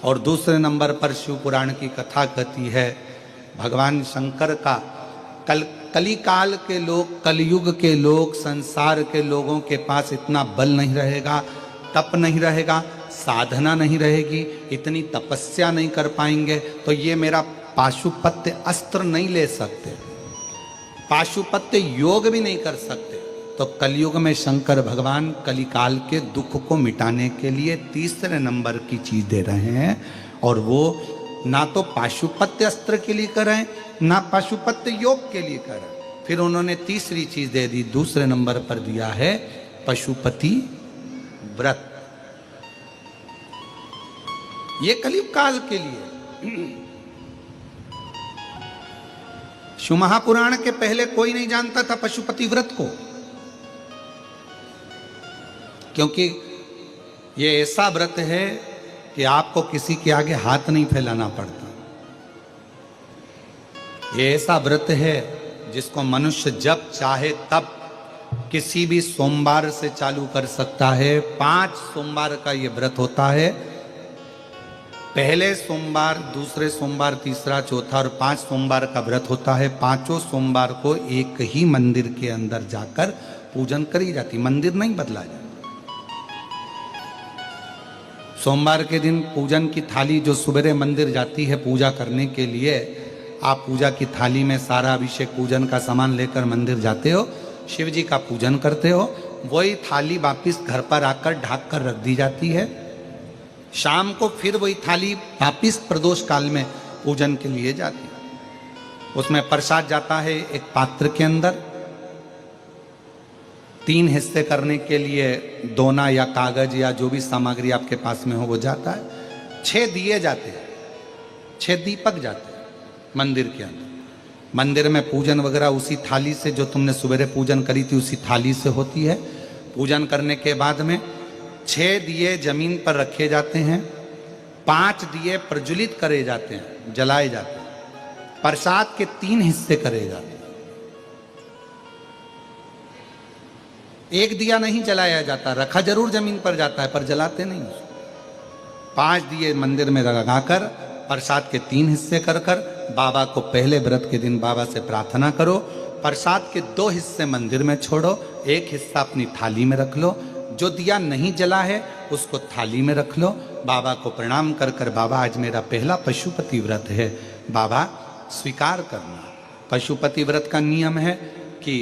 और दूसरे नंबर पर शिव पुराण की कथा कहती है भगवान शंकर का कलिकाल के लोग, कलयुग के लोग, संसार के लोगों के पास इतना बल नहीं रहेगा, तप नहीं रहेगा, साधना नहीं रहेगी, इतनी तपस्या नहीं कर पाएंगे, तो ये मेरा पाशुपत्य अस्त्र नहीं ले सकते, पाशुपत्य योग भी नहीं कर सकते। तो कलयुग में शंकर भगवान कलिकाल के दुख को मिटाने के लिए तीसरे नंबर की चीज दे रहे हैं। और वो ना तो पाशुपत्य अस्त्र के लिए कर रहे हैं, ना पाशुपत्य योग के लिए कर रहे हैं। फिर उन्होंने तीसरी चीज दे दी, दूसरे नंबर पर दिया है पशुपति व्रत। ये कलयुग काल के लिए। शिव महापुराण के पहले कोई नहीं जानता था पशुपति व्रत को, क्योंकि ये ऐसा व्रत है कि आपको किसी के आगे हाथ नहीं फैलाना पड़ता। ये ऐसा व्रत है जिसको मनुष्य जब चाहे तब किसी भी सोमवार से चालू कर सकता है। 5 सोमवार का ये व्रत होता है। पहले सोमवार, दूसरे सोमवार, तीसरा, चौथा और 5 सोमवार का व्रत होता है। 5 सोमवार को एक ही मंदिर के अंदर जाकर पूजन करी जाती, मंदिर नहीं बदला जाता। सोमवार के दिन पूजन की थाली जो सुबह मंदिर जाती है पूजा करने के लिए, आप पूजा की थाली में सारा अभिषेक पूजन का सामान लेकर मंदिर जाते हो, शिव जी का पूजन करते हो, वही थाली वापिस घर पर आकर ढक कर रख दी जाती है। शाम को फिर वही थाली वापिस प्रदोष काल में पूजन के लिए जाती है। उसमें प्रसाद जाता है एक पात्र के अंदर, 3 हिस्से करने के लिए दोना या कागज या जो भी सामग्री आपके पास में हो वो जाता है। 6 दिए जाते हैं, 6 दीपक जाते हैं मंदिर के अंदर। मंदिर में पूजन वगैरह उसी थाली से, जो तुमने सुबह पूजन करी थी उसी थाली से होती है। पूजन करने के बाद में 6 दिए जमीन पर रखे जाते हैं, 5 दिए प्रज्वलित करे जाते हैं, जलाए जाते हैं। प्रसाद के 3 हिस्से करे जाते हैं। एक दिया नहीं जलाया जाता, रखा जरूर जमीन पर जाता है पर जलाते नहीं। 5 दिए मंदिर में लगाकर प्रसाद के 3 हिस्से कर कर बाबा को पहले व्रत के दिन बाबा से प्रार्थना करो। प्रसाद के 2 हिस्से मंदिर में छोड़ो, 1 हिस्सा अपनी थाली में रख लो। जो दिया नहीं जला है उसको थाली में रख लो। बाबा को प्रणाम कर कर, बाबा आज मेरा पहला पशुपति व्रत है, बाबा स्वीकार करना। पशुपति व्रत का नियम है कि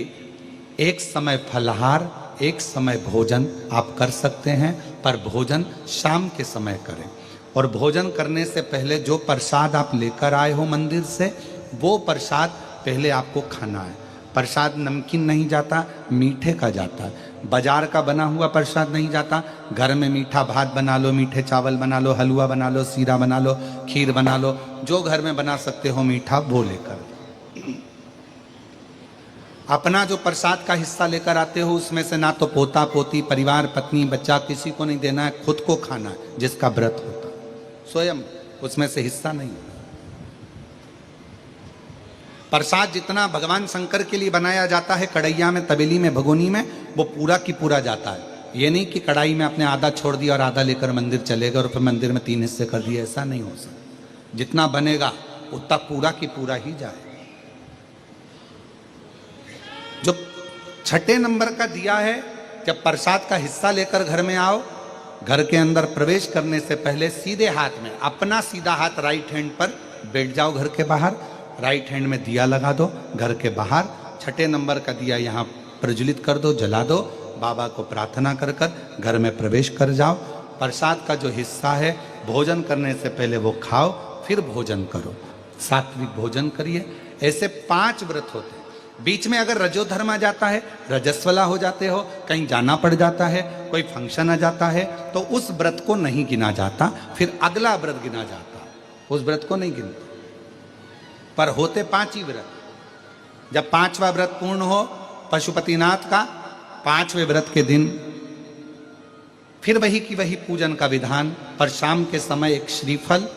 एक समय फलाहार, एक समय भोजन आप कर सकते हैं, पर भोजन शाम के समय करें। और भोजन करने से पहले जो प्रसाद आप लेकर आए हो मंदिर से, वो प्रसाद पहले आपको खाना है। प्रसाद नमकीन नहीं जाता, मीठे का जाता है। बाजार का बना हुआ प्रसाद नहीं जाता। घर में मीठा भात बना लो, मीठे चावल बना लो, हलवा बना लो, सीरा बना लो, खीर बना लो, जो घर में बना सकते हो मीठा वो लेकर। अपना जो प्रसाद का हिस्सा लेकर आते हो उसमें से ना तो पोता पोती, परिवार, पत्नी, बच्चा किसी को नहीं देना है, खुद को खाना है। जिसका व्रत होता स्वयं उसमें से हिस्सा नहीं। प्रसाद जितना भगवान शंकर के लिए बनाया जाता है कढ़ैया में, तबेली में, भगोनी में, वो पूरा की पूरा जाता है। ये नहीं कि कढ़ाई में आपने आधा छोड़ दिया और आधा लेकर मंदिर चले गए और फिर मंदिर में 3 हिस्से कर दिए, ऐसा नहीं हो सकता। जितना बनेगा उतना पूरा की पूरा ही जाए। जो 6 नंबर का दिया है, जब प्रसाद का हिस्सा लेकर घर में आओ, घर के अंदर प्रवेश करने से पहले सीधे हाथ में, अपना सीधा हाथ राइट हैंड पर बैठ जाओ। घर के बाहर राइट हैंड में दिया लगा दो। घर के बाहर 6 नंबर का दिया यहाँ प्रज्वलित कर दो, जला दो। बाबा को प्रार्थना कर कर घर में प्रवेश कर जाओ। प्रसाद का जो हिस्सा है भोजन करने से पहले वो खाओ, फिर भोजन करो, सात्विक भोजन करिए। ऐसे 5 व्रत होते हैं। बीच में अगर रजोधर्म आ जाता है, रजस्वला हो जाते हो, कहीं जाना पड़ जाता है, कोई फंक्शन आ जाता है, तो उस व्रत को नहीं गिना जाता, फिर अगला व्रत गिना जाता, उस व्रत को नहीं गिनते। पर होते 5 ही व्रत। जब 5वां व्रत पूर्ण हो पशुपतिनाथ का, 5वें व्रत के दिन फिर वही की वही पूजन का विधान। पर शाम के समय एक श्रीफल,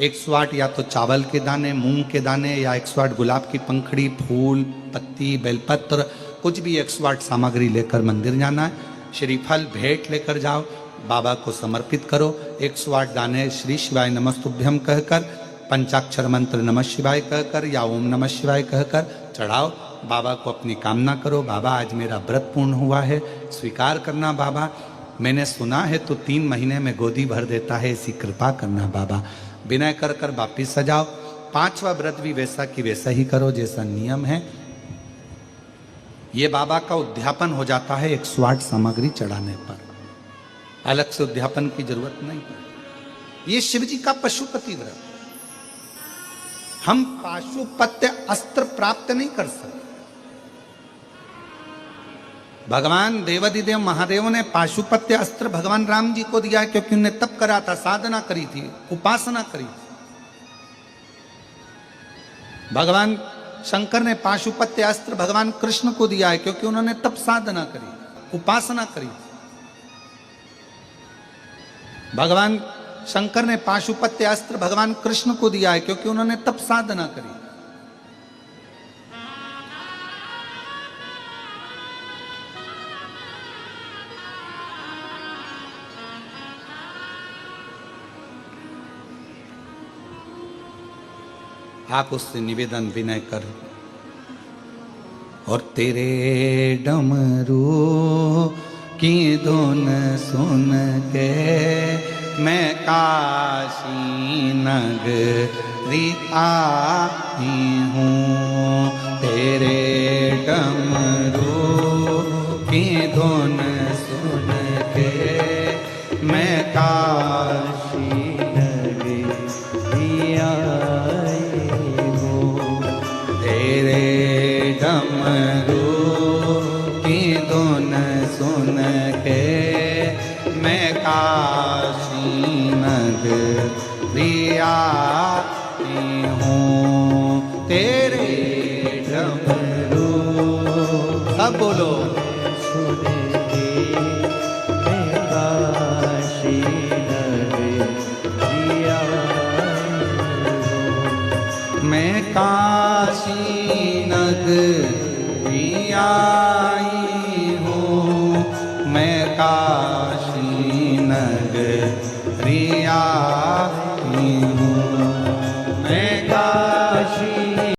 108 या तो चावल के दाने, मूंग के दाने, या 108 गुलाब की पंखड़ी, फूल, पत्ती, बेलपत्र, कुछ भी 108 सामग्री लेकर मंदिर जाना है। श्रीफल भेंट लेकर जाओ, बाबा को समर्पित करो। 108 दाने श्री शिवाय नमस्तुभ्यम कहकर, पंचाक्षर मंत्र नमः शिवाय कहकर या ओम नमः शिवाय कहकर चढ़ाओ। बाबा को अपनी कामना करो, बाबा आज मेरा व्रत पूर्ण हुआ है, स्वीकार करना बाबा। मैंने सुना है तो 3 महीने में गोदी भर देता है, ऐसी कृपा करना बाबा। विनय कर कर वापिस सजाओ। 5वां व्रत भी वैसा कि वैसा ही करो जैसा नियम है। ये बाबा का उद्यापन हो जाता है 108 सामग्री चढ़ाने पर, अलग से उद्यापन की जरूरत नहीं। ये शिव जी का पशुपति व्रत। हम पाशुपत्य अस्त्र प्राप्त नहीं कर सकते। भगवान देवादिदेव महादेव ने पाशुपत्य अस्त्र भगवान राम जी को दिया है, क्योंकि उन्होंने तप करा था, साधना करी थी, उपासना करी थी। भगवान शंकर ने पाशुपत्य अस्त्र भगवान कृष्ण को दिया है, क्योंकि उन्होंने तप साधना करी, उपासना करी। भगवान शंकर ने पाशुपत्य अस्त्र भगवान कृष्ण को दिया है, क्योंकि उन्होंने तप साधना करी। आप उससे निवेदन विनय कर, और तेरे डमरू की धुन सुन के मैं काशी नगरी आई हूँ। तेरे डमरू की धुन सुन के मैं काशी नगरी आई हूँ। तेरे डमरू की धुन सुन के मैं काशी नगरी आई हूँ। तेरे डमरू, सब बोलो, सुन के मैं काशी नगरी आई हूँ। मैं काशी नगरी आई हूँ। काशी